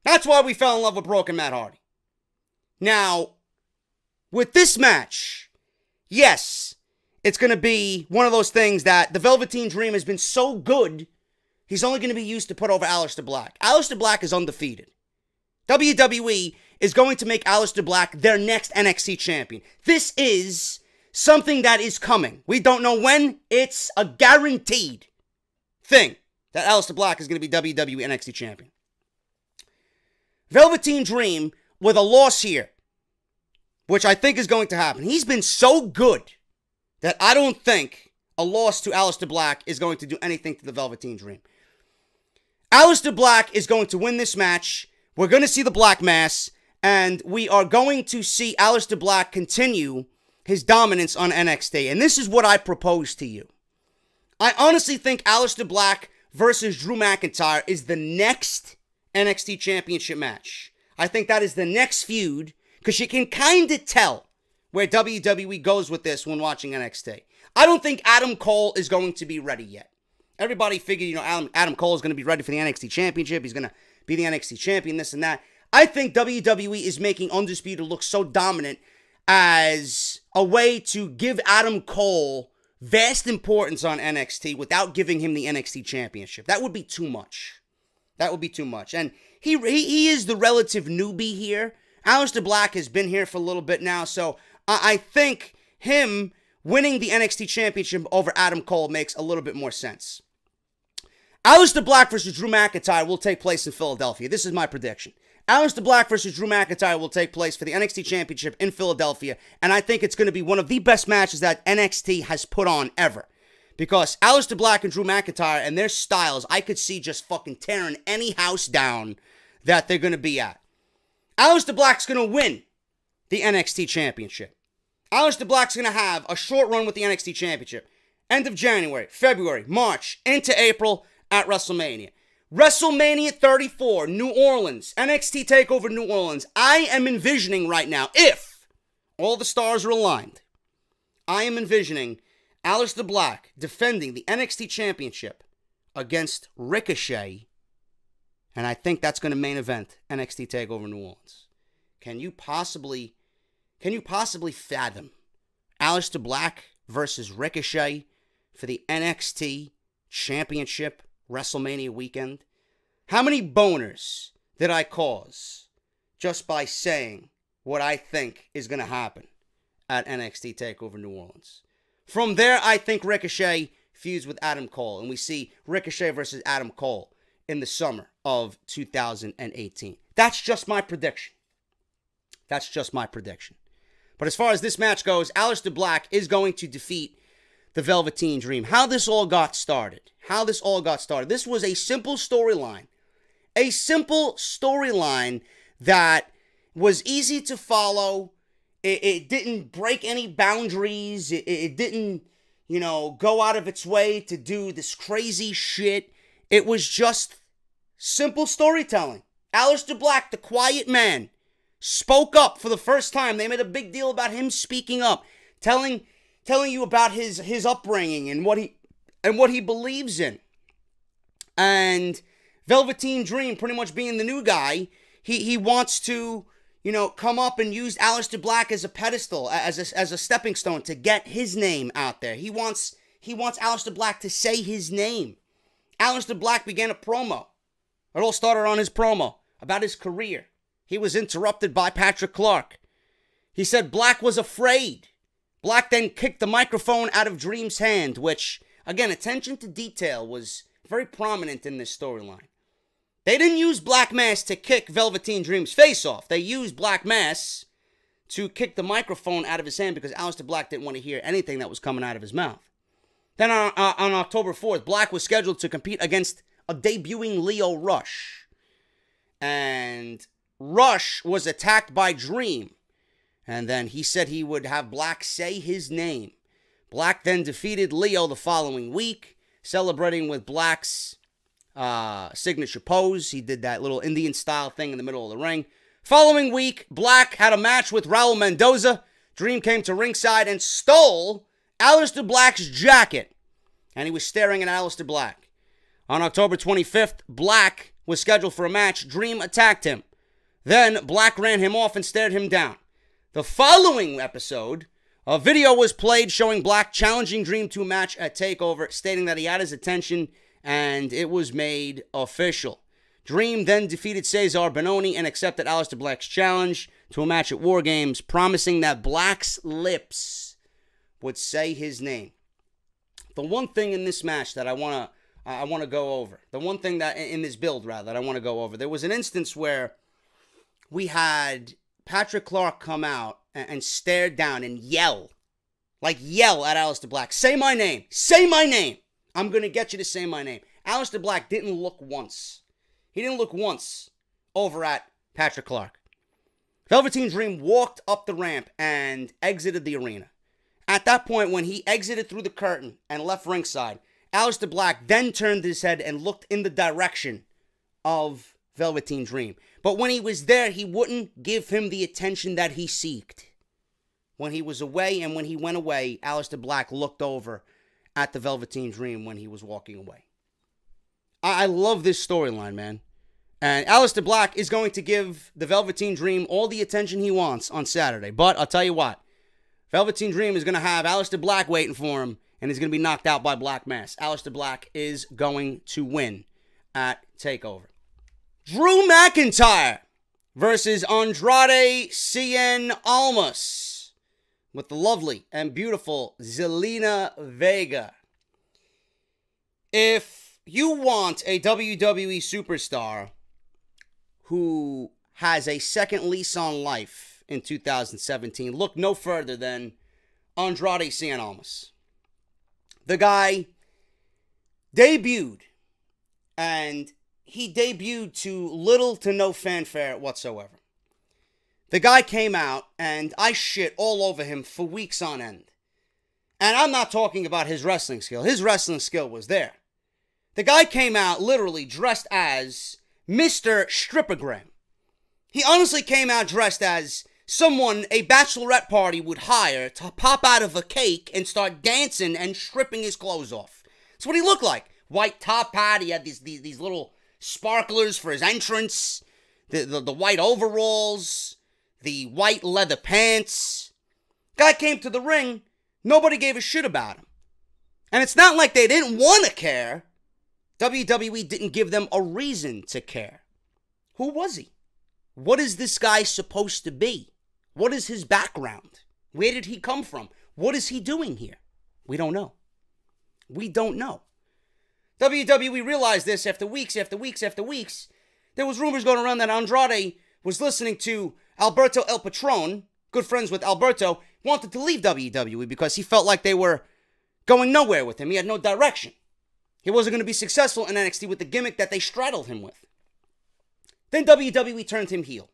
That's why we fell in love with Broken Matt Hardy. Now, with this match, yes, it's going to be one of those things that the Velveteen Dream has been so good, he's only going to be used to put over Aleister Black. Aleister Black is undefeated. WWE is going to make Aleister Black their next NXT champion. This is something that is coming. We don't know when. It's a guaranteed thing that Aleister Black is going to be WWE NXT champion. Velveteen Dream with a loss here, which I think is going to happen. He's been so good that I don't think a loss to Aleister Black is going to do anything to the Velveteen Dream. Aleister Black is going to win this match. We're going to see the Black Mass, and we are going to see Aleister Black continue his dominance on NXT. And this is what I propose to you. I honestly think Aleister Black versus Drew McIntyre is the next NXT Championship match. I think that is the next feud, because you can kind of tell where WWE goes with this when watching NXT. I don't think Adam Cole is going to be ready yet. Everybody figured, Adam Cole is going to be ready for the NXT Championship. He's going to be the NXT Champion, this and that. I think WWE is making Undisputed look so dominant as a way to give Adam Cole vast importance on NXT without giving him the NXT Championship. That would be too much. That would be too much. And he is the relative newbie here. Aleister Black has been here for a little bit now, so I think him winning the NXT Championship over Adam Cole makes a little bit more sense. Aleister Black versus Drew McIntyre will take place in Philadelphia. This is my prediction. Aleister Black versus Drew McIntyre will take place for the NXT Championship in Philadelphia, and I think it's going to be one of the best matches that NXT has put on ever. Because Aleister Black and Drew McIntyre and their styles, I could see just fucking tearing any house down that they're going to be at. Aleister Black's going to win the NXT Championship. Aleister Black's going to have a short run with the NXT Championship. End of January, February, March, into April at WrestleMania. WrestleMania 34, New Orleans, NXT Takeover New Orleans. I am envisioning right now, if all the stars are aligned, I am envisioning Aleister Black defending the NXT Championship against Ricochet, and I think that's going to main event NXT Takeover New Orleans. Can you possibly fathom Aleister Black versus Ricochet for the NXT Championship WrestleMania weekend? How many boners did I cause just by saying what I think is going to happen at NXT TakeOver New Orleans? From there, I think Ricochet feuds with Adam Cole, and we see Ricochet versus Adam Cole in the summer of 2018. That's just my prediction. That's just my prediction. But as far as this match goes, Aleister Black is going to defeat the Velveteen Dream. How this all got started. This was a simple storyline. A simple storyline that was easy to follow. It didn't break any boundaries. It didn't, go out of its way to do this crazy shit. It was just simple storytelling. Aleister Black, the quiet man, spoke up for the first time. They made a big deal about him speaking up, telling you about his upbringing and what he believes in. And Velveteen Dream, pretty much being the new guy, he wants to, come up and use Aleister Black as a pedestal, as a stepping stone to get his name out there. He wants Aleister Black to say his name. Aleister Black began a promo. It all started on his promo about his career. He was interrupted by Patrick Clark. He said Black was afraid. Black then kicked the microphone out of Dream's hand, which, again, attention to detail was very prominent in this storyline. They didn't use Black Mass to kick Velveteen Dream's face off. They used Black Mass to kick the microphone out of his hand because Aleister Black didn't want to hear anything that was coming out of his mouth. Then on October 4th, Black was scheduled to compete against a debuting Lio Rush. And Rush was attacked by Dream. And then he said he would have Black say his name. Black then defeated Lio the following week, celebrating with Black's signature pose. He did that little Indian style thing in the middle of the ring. Following week, Black had a match with Raul Mendoza. Dream came to ringside and stole Aleister Black's jacket. And he was staring at Aleister Black. On October 25th, Black was scheduled for a match. Dream attacked him. Then Black ran him off and stared him down. The following episode, a video was played showing Black challenging Dream to a match at TakeOver, stating that he had his attention, and it was made official. Dream then defeated Cesar Bononi and accepted Aleister Black's challenge to a match at WarGames, promising that Black's lips would say his name. The one thing in this match that I want to go over, the one thing that in this build rather that I want to go over, there was an instance where we had Patrick Clark come out and stare down and yell at Aleister Black. Say my name. Say my name. I'm going to get you to say my name. Aleister Black didn't look once. He didn't look once over at Patrick Clark. Velveteen Dream walked up the ramp and exited the arena. At that point, when he exited through the curtain and left ringside, Aleister Black then turned his head and looked in the direction of Velveteen Dream. But when he was there, he wouldn't give him the attention that he sought. When he was away and when he went away, Aleister Black looked over at the Velveteen Dream when he was walking away. I love this storyline, man. And Aleister Black is going to give the Velveteen Dream all the attention he wants on Saturday. But I'll tell you what, Velveteen Dream is going to have Aleister Black waiting for him, and he's going to be knocked out by Black Mass. Aleister Black is going to win at TakeOver. Drew McIntyre versus Andrade Cien Almas with the lovely and beautiful Zelina Vega. If you want a WWE superstar who has a second lease on life in 2017, look no further than Andrade Cien Almas. The guy debuted, and he debuted to little to no fanfare whatsoever. The guy came out, and I shit all over him for weeks on end. And I'm not talking about his wrestling skill. His wrestling skill was there. The guy came out literally dressed as Mr. Strippogram. He honestly came out dressed as someone a bachelorette party would hire to pop out of a cake and start dancing and stripping his clothes off. That's what he looked like. White top hat. He had these little sparklers for his entrance. The white overalls. The white leather pants. Guy came to the ring. Nobody gave a shit about him. And it's not like they didn't want to care. WWE didn't give them a reason to care. Who was he? What is this guy supposed to be? What is his background? Where did he come from? What is he doing here? We don't know. We don't know. WWE realized this after weeks, after weeks, after weeks. There was rumors going around that Andrade was listening to Alberto El Patron, good friends with Alberto, wanted to leave WWE because he felt like they were going nowhere with him. He had no direction. He wasn't going to be successful in NXT with the gimmick that they straddled him with. Then WWE turned him heel.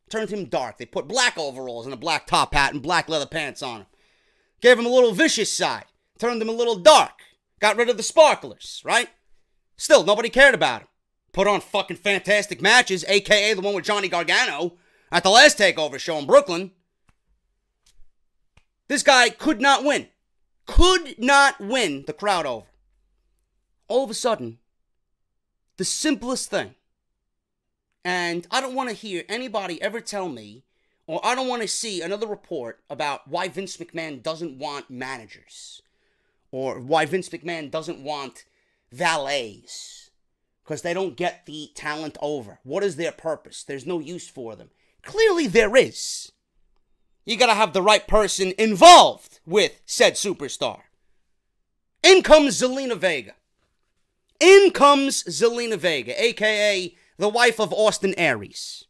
Turned him dark. They put black overalls and a black top hat and black leather pants on him. Gave him a little vicious side. Turned him a little dark. Got rid of the sparklers, right? Still, nobody cared about him. Put on fucking fantastic matches, a.k.a. the one with Johnny Gargano at the last TakeOver show in Brooklyn. This guy could not win. Could not win the crowd over. All of a sudden, the simplest thing, and I don't want to hear anybody ever tell me, or I don't want to see another report about why Vince McMahon doesn't want managers, or why Vince McMahon doesn't want valets, because they don't get the talent over. What is their purpose? There's no use for them. Clearly there is. You gotta have the right person involved with said superstar. In comes Zelina Vega. In comes Zelina Vega, a.k.a. the wife of Austin Aries.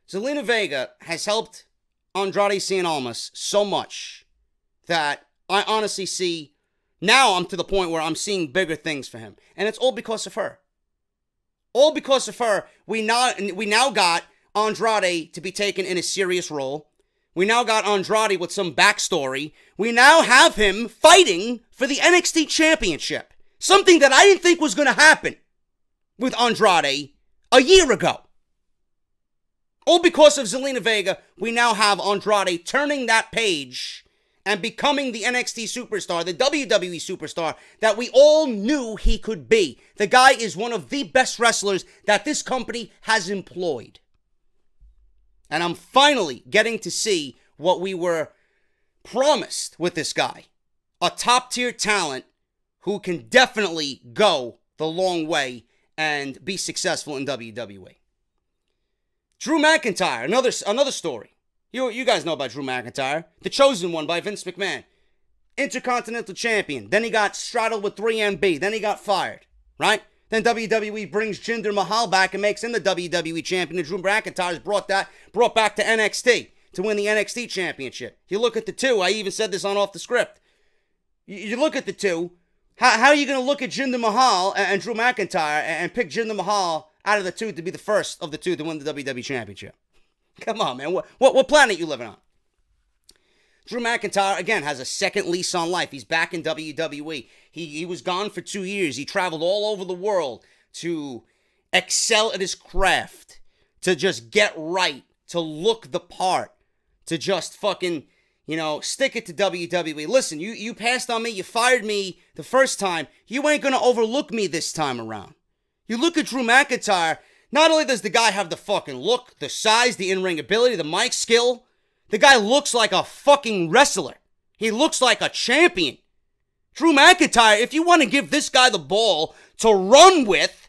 Zelina Vega has helped Andrade Cien Almas so much that I honestly see, now I'm to the point where I'm seeing bigger things for him. And it's all because of her. All because of her, we now got Andrade to be taken in a serious role. We now got Andrade with some backstory. We now have him fighting for the NXT Championship. Something that I didn't think was going to happen with Andrade a year ago. All because of Zelina Vega, we now have Andrade turning that page and becoming the NXT superstar, the WWE superstar that we all knew he could be. The guy is one of the best wrestlers that this company has employed. And I'm finally getting to see what we were promised with this guy. A top-tier talent who can definitely go the long way and be successful in WWE. Drew McIntyre, another story. You guys know about Drew McIntyre. The Chosen One by Vince McMahon. Intercontinental Champion. Then he got straddled with 3MB. Then he got fired, right? Then WWE brings Jinder Mahal back and makes him the WWE Champion. And Drew McIntyre is brought back to NXT to win the NXT Championship. You look at the two. I even said this on Off the Script. You look at the two. How are you going to look at Jinder Mahal and Drew McIntyre and pick Jinder Mahal out of the two to be the first of the two to win the WWE Championship? Come on, man. What planet you living on? Drew McIntyre, again, has a second lease on life. He's back in WWE. He was gone for 2 years. He traveled all over the world to excel at his craft, to just get right, to look the part, to just fucking, stick it to WWE. Listen, you passed on me. You fired me the first time. You ain't going to overlook me this time around. You look at Drew McIntyre, not only does the guy have the fucking look, the size, the in-ring ability, the mic skill, the guy looks like a fucking wrestler. He looks like a champion. Drew McIntyre, if you want to give this guy the ball to run with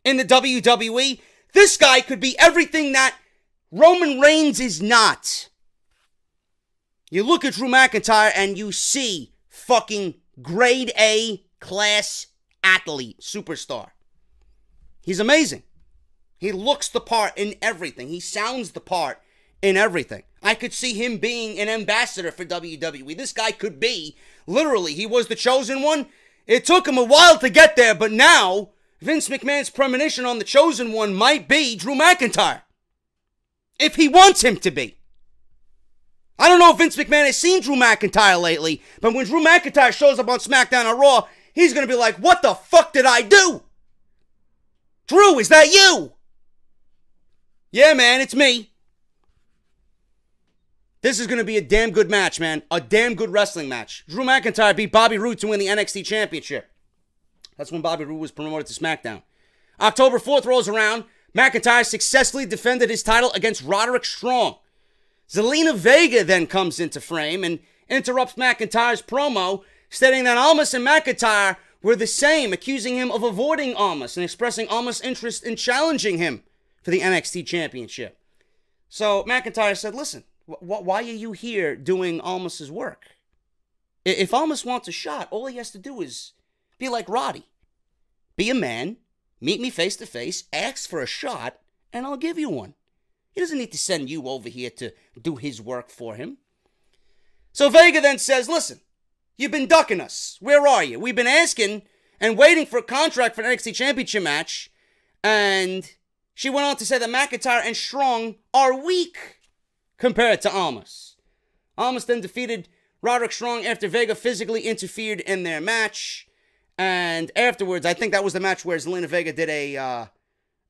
in the WWE, this guy could be everything that Roman Reigns is not. You look at Drew McIntyre and you see fucking grade A class athlete, superstar. He's amazing. He looks the part in everything. He sounds the part in everything. I could see him being an ambassador for WWE. This guy could be, literally, he was the chosen one. It took him a while to get there, but now Vince McMahon's premonition on the chosen one might be Drew McIntyre. If he wants him to be. I don't know if Vince McMahon has seen Drew McIntyre lately, but when Drew McIntyre shows up on SmackDown or Raw, he's going to be like, what the fuck did I do? Drew, is that you? Yeah, man, it's me. This is going to be a damn good match, man. A damn good wrestling match. Drew McIntyre beat Bobby Roode to win the NXT Championship. That's when Bobby Roode was promoted to SmackDown. October 4th rolls around. McIntyre successfully defended his title against Roderick Strong. Zelina Vega then comes into frame and interrupts McIntyre's promo, stating that Almas and McIntyre were the same, accusing him of avoiding Almas and expressing Almas' interest in challenging him for the NXT Championship. So McIntyre said, listen, why are you here doing Almas' work? If Almas wants a shot, all he has to do is be like Roddy. Be a man, meet me face to face, ask for a shot, and I'll give you one. He doesn't need to send you over here to do his work for him. So Vega then says, listen, you've been ducking us. Where are you? We've been asking and waiting for a contract for an NXT Championship match. And she went on to say that McIntyre and Strong are weak compared to Almas. Almas then defeated Roderick Strong after Vega physically interfered in their match. And afterwards, I think that was the match where Zelina Vega did a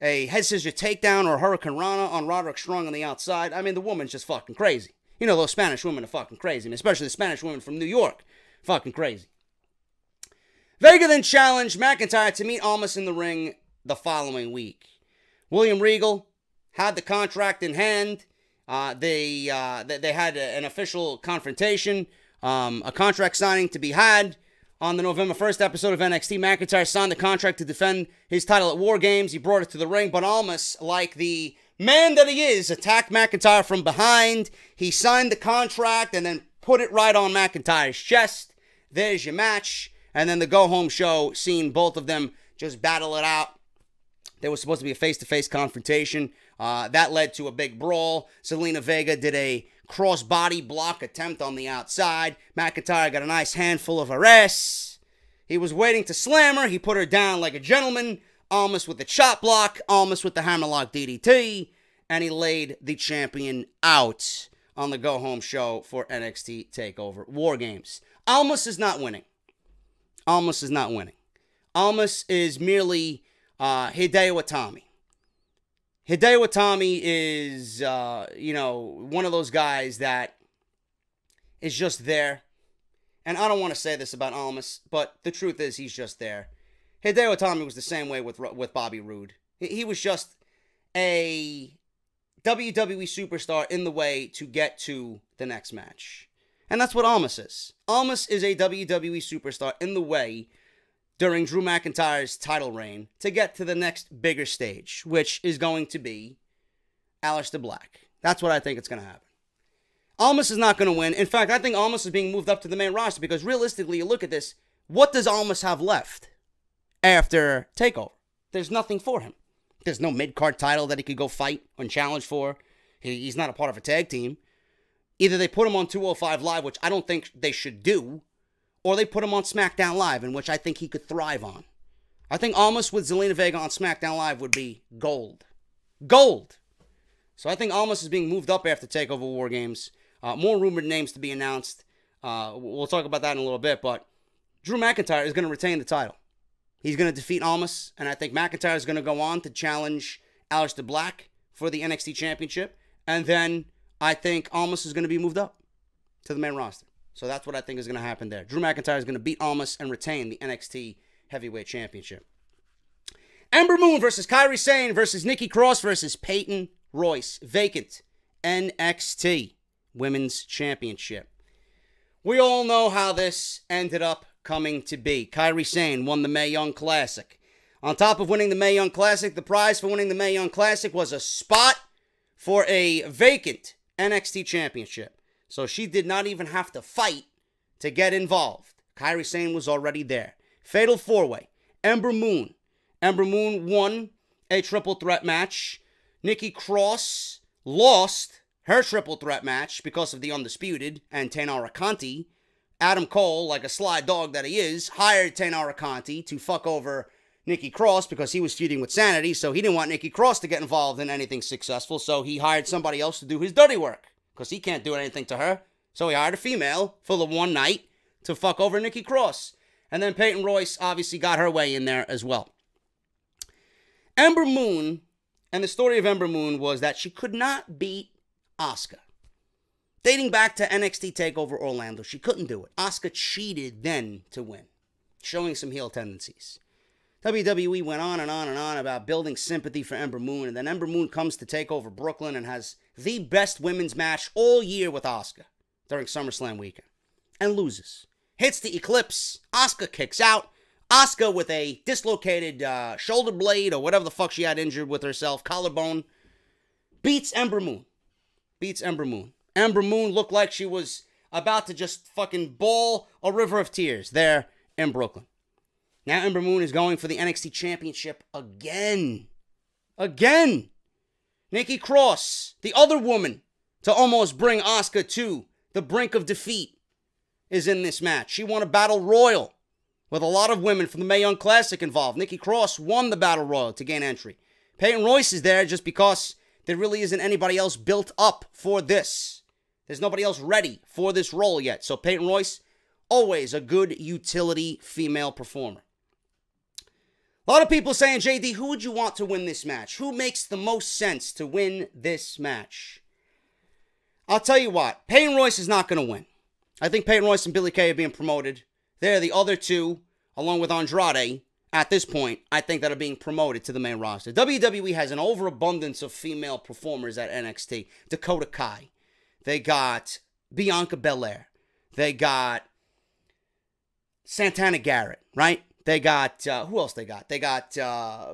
head scissor takedown or Hurricane Rana on Roderick Strong on the outside. I mean, the woman's just fucking crazy. You know, those Spanish women are fucking crazy, especially the Spanish women from New York. Fucking crazy. Vega then challenged McIntyre to meet Almas in the ring the following week. William Regal had the contract in hand. They had an official confrontation, a contract signing to be had. On the November 1st episode of NXT, McIntyre signed the contract to defend his title at WarGames. He brought it to the ring, but Almas, like the man that he is, attacked McIntyre from behind. He signed the contract and then put it right on McIntyre's chest. There's your match. And then the go-home show, seeing both of them just battle it out. There was supposed to be a face-to-face confrontation. That led to a big brawl. Zelina Vega did a cross-body block attempt on the outside. McIntyre got a nice handful of her ass. He was waiting to slam her. He put her down like a gentleman. Almas with the chop block. Almas with the hammerlock DDT. And he laid the champion out on the go-home show for NXT Takeover WarGames. Almas is not winning. Almas is not winning. Almas is merely Hideo Itami. Hideo Itami is, one of those guys that is just there. And I don't want to say this about Almas, but the truth is he's just there. Hideo Itami was the same way with Bobby Roode. He was just a WWE superstar in the way to get to the next match. And that's what Almas is. Almas is a WWE superstar in the way during Drew McIntyre's title reign to get to the next bigger stage, which is going to be Aleister Black. That's what I think it's going to happen. Almas is not going to win. In fact, I think Almas is being moved up to the main roster because realistically, you look at this, what does Almas have left after TakeOver? There's nothing for him. There's no mid-card title that he could go fight and challenge for. He's not a part of a tag team. Either they put him on 205 Live, which I don't think they should do, or they put him on SmackDown Live, in which I think he could thrive on. I think Almas with Zelina Vega on SmackDown Live would be gold. Gold! So I think Almas is being moved up after TakeOver WarGames. More rumored names to be announced. We'll talk about that in a little bit, but Drew McIntyre is going to retain the title. He's going to defeat Almas, and I think McIntyre is going to go on to challenge Aleister Black for the NXT Championship, and then I think Almas is going to be moved up to the main roster. So that's what I think is going to happen there. Drew McIntyre is going to beat Almas and retain the NXT Heavyweight Championship. Ember Moon versus Kairi Sane versus Nikki Cross versus Peyton Royce. Vacant NXT Women's Championship. We all know how this ended up coming to be. Kairi Sane won the Mae Young Classic. On top of winning the Mae Young Classic, the prize for winning the Mae Young Classic was a spot for a vacant NXT Championship. So she did not even have to fight to get involved. Kairi Sane was already there. Fatal 4-way. Ember Moon. Ember Moon won a triple threat match. Nikki Cross lost her triple threat match because of the Undisputed and Taynara Conti. Adam Cole, like a sly dog that he is, hired Taynara Conti to fuck over Nikki Cross because he was feuding with Sanity, so he didn't want Nikki Cross to get involved in anything successful, so he hired somebody else to do his dirty work because he can't do anything to her. So he hired a female for the one night to fuck over Nikki Cross. And then Peyton Royce obviously got her way in there as well. Ember Moon, and the story of Ember Moon was that she could not beat Asuka. Dating back to NXT TakeOver Orlando, she couldn't do it. Asuka cheated then to win, showing some heel tendencies. WWE went on and on and on about building sympathy for Ember Moon, and then Ember Moon comes to TakeOver Brooklyn and has the best women's match all year with Asuka during SummerSlam weekend, and loses. Hits the Eclipse, Asuka kicks out, Asuka with a dislocated shoulder blade or whatever the fuck she had injured with herself, collarbone, beats Ember Moon. Ember Moon looked like she was about to just fucking bawl a river of tears there in Brooklyn. Now Ember Moon is going for the NXT Championship again. Nikki Cross, the other woman to almost bring Asuka to the brink of defeat, is in this match. She won a Battle Royal with a lot of women from the Mae Young Classic involved. Nikki Cross won the Battle Royal to gain entry. Peyton Royce is there just because there really isn't anybody else built up for this. There's nobody else ready for this role yet. So Peyton Royce, always a good utility female performer. A lot of people saying, JD, who would you want to win this match? Who makes the most sense to win this match? I'll tell you what, Peyton Royce is not going to win. I think Peyton Royce and Billie Kay are being promoted. They're the other two, along with Andrade, at this point, I think that are being promoted to the main roster. WWE has an overabundance of female performers at NXT. Dakota Kai. They got Bianca Belair. They got Santana Garrett, right? They got, who else they got? They got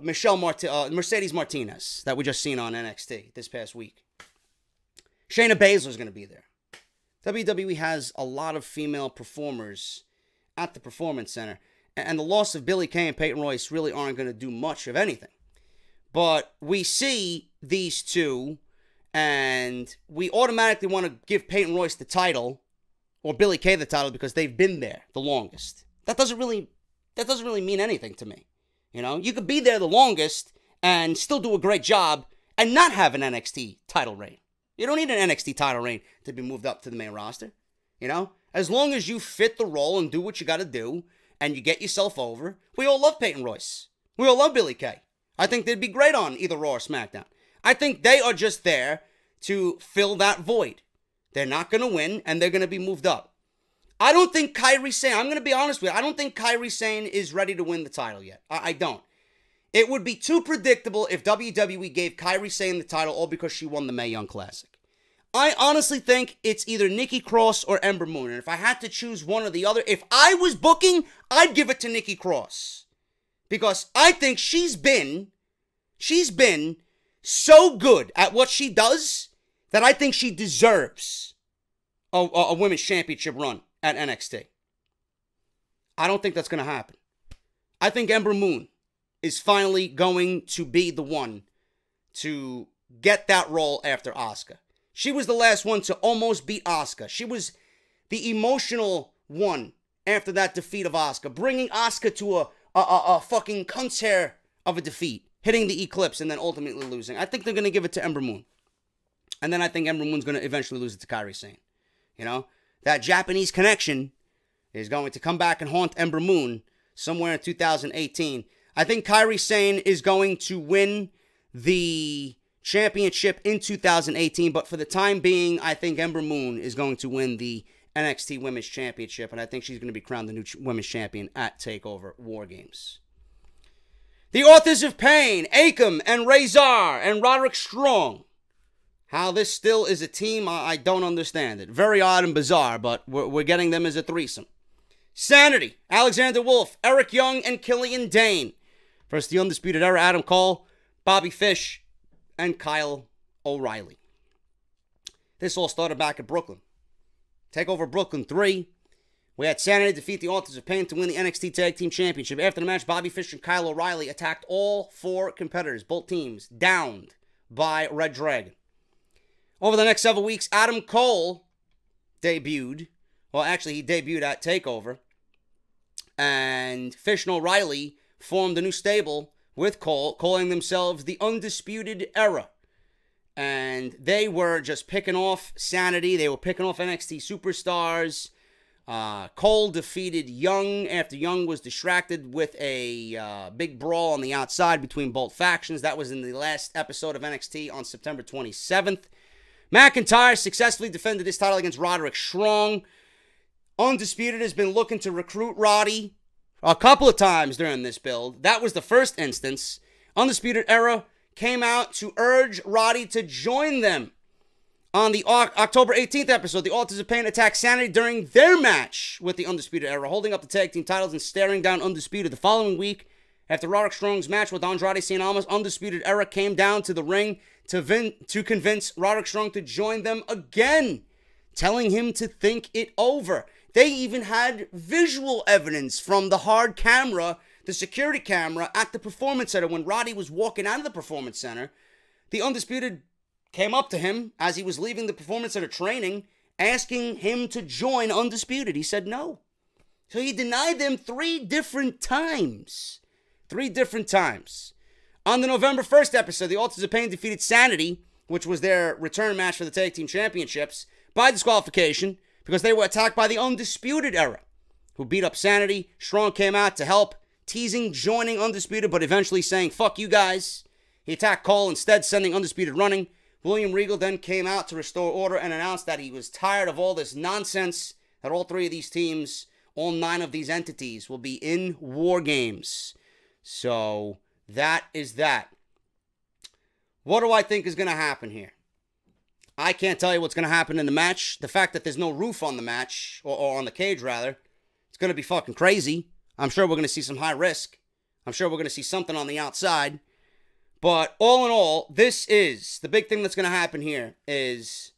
Mercedes Martinez that we just seen on NXT this past week. Shayna Baszler's going to be there. WWE has a lot of female performers at the Performance Center. And the loss of Billie Kay and Peyton Royce really aren't going to do much of anything. But we see these two, and we automatically want to give Peyton Royce the title, or Billie Kay the title, because they've been there the longest. That doesn't really mean anything to me. You know, you could be there the longest and still do a great job and not have an NXT title reign. You don't need an NXT title reign to be moved up to the main roster. You know, as long as you fit the role and do what you got to do and you get yourself over. We all love Peyton Royce. We all love Billie Kay. I think they'd be great on either Raw or SmackDown. I think they are just there to fill that void. They're not going to win, and they're going to be moved up. I don't think Kairi Sane, I'm going to be honest with you, I don't think Kairi Sane is ready to win the title yet. I don't. It would be too predictable if WWE gave Kairi Sane the title all because she won the Mae Young Classic. I honestly think it's either Nikki Cross or Ember Moon. And if I had to choose one or the other, if I was booking, I'd give it to Nikki Cross. Because I think she's been so good at what she does that I think she deserves a women's championship run at NXT. I don't think that's going to happen. I think Ember Moon is finally going to be the one to get that role after Asuka. She was the last one to almost beat Asuka. She was the emotional one after that defeat of Asuka, bringing Asuka to a fucking cunt's hair of a defeat, hitting the Eclipse and then ultimately losing. I think they're going to give it to Ember Moon. And then I think Ember Moon's going to eventually lose it to Kairi Sane. You know, that Japanese connection is going to come back and haunt Ember Moon somewhere in 2018. I think Kairi Sane is going to win the championship in 2018, but for the time being, I think Ember Moon is going to win the NXT Women's Championship, and I think she's going to be crowned the new Women's Champion at TakeOver WarGames. The Authors of Pain, Akam and Razor and Roderick Strong. How this still is a team, I don't understand it. Very odd and bizarre, but we're getting them as a threesome. Sanity, Alexander Wolf, Eric Young, and Killian Dane. Versus the Undisputed Era, Adam Cole, Bobby Fish, and Kyle O'Reilly. This all started back at Brooklyn. TakeOver Brooklyn 3. We had Sanity defeat the Authors of Pain to win the NXT Tag Team Championship. After the match, Bobby Fish and Kyle O'Reilly attacked all four competitors, both teams, downed by Red Dragon. Over the next several weeks, Adam Cole debuted. Well, actually, he debuted at TakeOver. And Fish and O'Reilly formed a new stable with Cole, calling themselves the Undisputed Era. And they were just picking off Sanity. They were picking off NXT superstars. Cole defeated Young after Young was distracted with a big brawl on the outside between both factions. That was in the last episode of NXT on September 27th. McIntyre successfully defended his title against Roderick Strong. Undisputed has been looking to recruit Roddy a couple of times during this build. That was the first instance. Undisputed Era came out to urge Roddy to join them. On the October 18th episode, the Authors of Pain attacked Sanity during their match with the Undisputed Era, holding up the tag team titles and staring down Undisputed. The following week, after Roderick Strong's match with Andrade Cien Almas, Undisputed Era came down to the ring to convince Roderick Strong to join them again, telling him to think it over. They even had visual evidence from the hard camera, the security camera at the Performance Center. When Roddy was walking out of the Performance Center, the Undisputed came up to him as he was leaving the Performance Center training, asking him to join Undisputed. He said no. So he denied them 3 different times. 3 different times. On the November 1st episode, the Authors of Pain defeated Sanity, which was their return match for the Tag Team Championships, by disqualification because they were attacked by the Undisputed Era, who beat up Sanity. Strong came out to help, teasing joining Undisputed, but eventually saying, fuck you guys. He attacked Cole instead, sending Undisputed running. William Regal then came out to restore order and announced that he was tired of all this nonsense, that all 3 of these teams, all 9 of these entities, will be in WarGames. So, that is that. What do I think is going to happen here? I can't tell you what's going to happen in the match. The fact that there's no roof on the match, or on the cage, rather, it's going to be fucking crazy. I'm sure we're going to see some high risk. I'm sure we're going to see something on the outside. But all in all, this is the big thing that's going to happen here is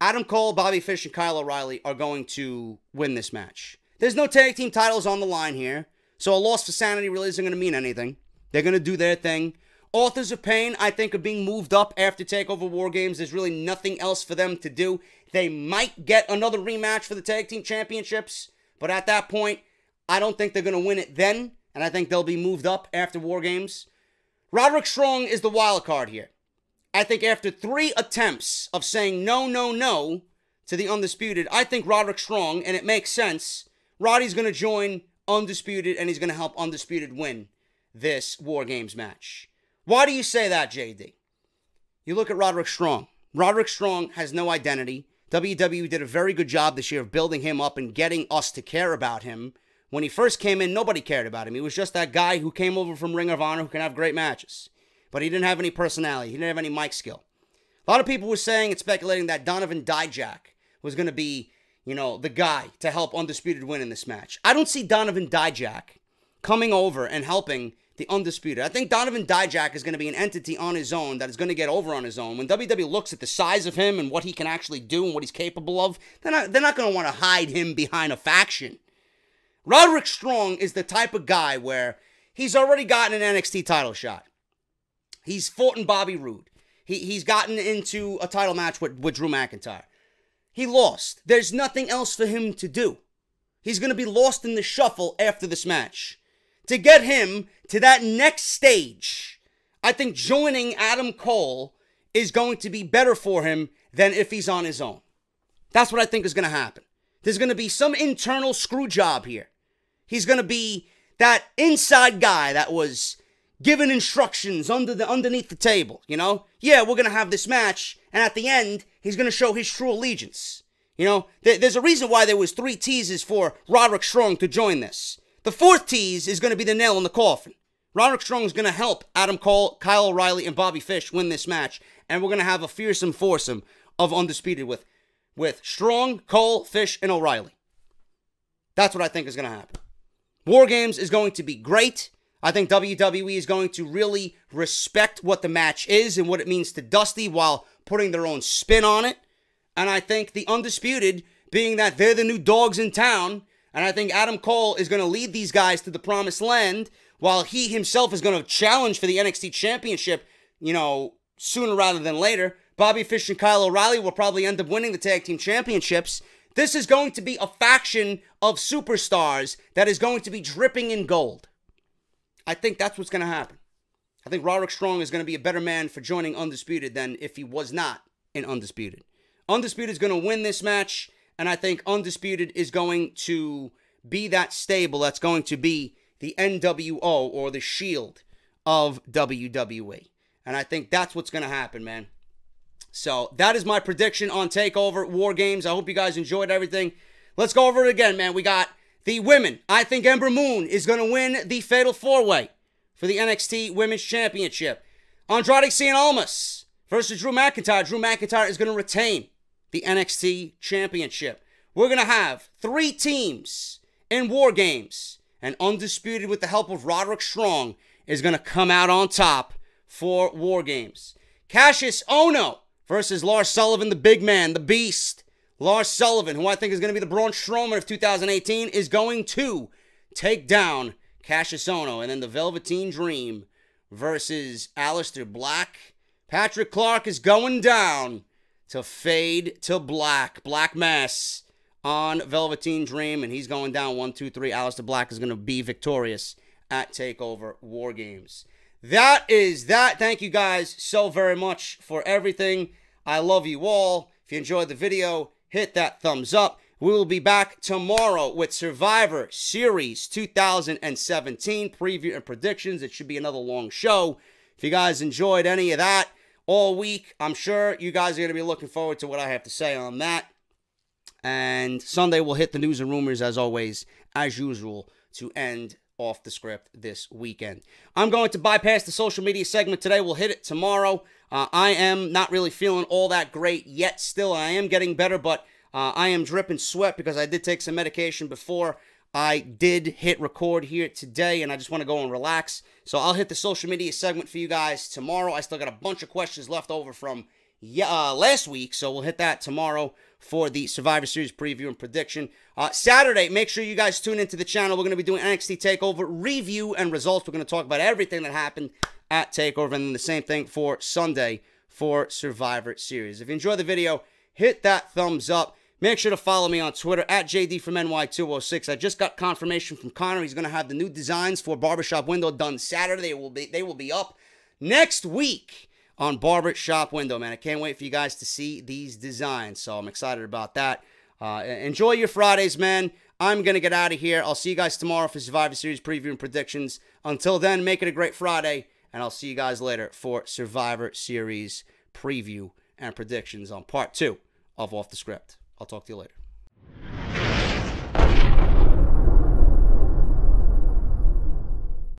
Adam Cole, Bobby Fish, and Kyle O'Reilly are going to win this match. There's no tag team titles on the line here, so a loss for Sanity really isn't going to mean anything. They're going to do their thing. Authors of Pain, I think, are being moved up after Takeover WarGames. There's really nothing else for them to do. They might get another rematch for the Tag Team Championships, but at that point, I don't think they're going to win it then, and I think they'll be moved up after WarGames. Roderick Strong is the wild card here. I think after 3 attempts of saying no, no, no to the Undisputed, I think Roderick Strong, and it makes sense, Roddy's going to join Undisputed, and he's going to help Undisputed win this WarGames match. Why do you say that, JD? You look at Roderick Strong. Roderick Strong has no identity. WWE did a very good job this year of building him up and getting us to care about him. When he first came in, nobody cared about him. He was just that guy who came over from Ring of Honor who can have great matches. But he didn't have any personality. He didn't have any mic skill. A lot of people were saying and speculating that Donovan Dijak was going to be, the guy to help Undisputed win in this match. I don't see Donovan Dijak coming over and helping the Undisputed. I think Donovan Dijak is going to be an entity on his own that is going to get over on his own. When WWE looks at the size of him and what he can actually do and what he's capable of, they're not going to want to hide him behind a faction. Roderick Strong is the type of guy where he's already gotten an NXT title shot. He's fought in Bobby Roode. He's gotten into a title match with Drew McIntyre. He lost. There's nothing else for him to do. He's going to be lost in the shuffle after this match. To get him to that next stage, I think joining Adam Cole is going to be better for him than if he's on his own. That's what I think is going to happen. There's going to be some internal screw job here. He's going to be that inside guy that was given instructions underneath the table, Yeah, we're going to have this match, and at the end, he's going to show his true allegiance. There's a reason why there was 3 teases for Roderick Strong to join this. The 4th tease is going to be the nail in the coffin. Roderick Strong is going to help Adam Cole, Kyle O'Reilly, and Bobby Fish win this match, and we're going to have a fearsome foursome of Undisputed with Strong, Cole, Fish, and O'Reilly. That's what I think is going to happen. WarGames is going to be great. I think WWE is going to really respect what the match is and what it means to Dusty while putting their own spin on it. And I think the Undisputed, being that they're the new dogs in town, and I think Adam Cole is going to lead these guys to the promised land while he himself is going to challenge for the NXT Championship, sooner rather than later. Bobby Fish and Kyle O'Reilly will probably end up winning the Tag Team Championships. This is going to be a faction of superstars that is going to be dripping in gold. I think that's what's going to happen. I think Roderick Strong is going to be a better man for joining Undisputed than if he was not in Undisputed. Undisputed is going to win this match, And I think Undisputed is going to be that stable that's going to be the NWO or the Shield of WWE. And I think that's what's going to happen, man. So that is my prediction on TakeOver WarGames. I hope you guys enjoyed everything. Let's go over it again, man. We got the women. I think Ember Moon is going to win the Fatal 4-Way for the NXT Women's Championship. Andrade Cien Almas versus Drew McIntyre. Drew McIntyre is going to retain the NXT Championship. We're going to have 3 teams in WarGames. And Undisputed, with the help of Roderick Strong, is going to come out on top for WarGames. Cassius Ohno versus Lars Sullivan, the big man, the beast. Lars Sullivan, who I think is going to be the Braun Strowman of 2018, is going to take down Cassius Ohno. And then the Velveteen Dream versus Aleister Black. Patrick Clark is going down to fade to black. Black Mass on Velveteen Dream. And he's going down 1, 2, 3. Aleister Black is going to be victorious at TakeOver WarGames. That is that. Thank you guys so very much for everything. I love you all. If you enjoyed the video, hit that thumbs up. We will be back tomorrow with Survivor Series 2017 preview and predictions. It should be another long show. If you guys enjoyed any of that all week, I'm sure you guys are going to be looking forward to what I have to say on that. And Sunday we'll hit the news and rumors as always, as usual, to end off the script this weekend. I'm going to bypass the social media segment today. We'll hit it tomorrow. I am not really feeling all that great yet still. I am getting better, but I am dripping sweat because I did take some medication before I did hit record here today, and I just want to go and relax. So I'll hit the social media segment for you guys tomorrow. I still got a bunch of questions left over from last week, so we'll hit that tomorrow for the Survivor Series preview and prediction. Saturday, make sure you guys tune into the channel. We're going to be doing NXT TakeOver review and results. We're going to talk about everything that happened at TakeOver, and then the same thing for Sunday for Survivor Series. If you enjoyed the video, hit that thumbs up. Make sure to follow me on Twitter at JDFROMNY206. I just got confirmation from Connor. He's going to have the new designs for Barbershop Window done Saturday. They will be up next week on Barbershop Window, man. I can't wait for you guys to see these designs, so I'm excited about that. Enjoy your Fridays, man. I'm going to get out of here. I'll see you guys tomorrow for Survivor Series preview and predictions. Until then, make it a great Friday, and I'll see you guys later for Survivor Series preview and predictions on part 2 of Off the Script. I'll talk to you later.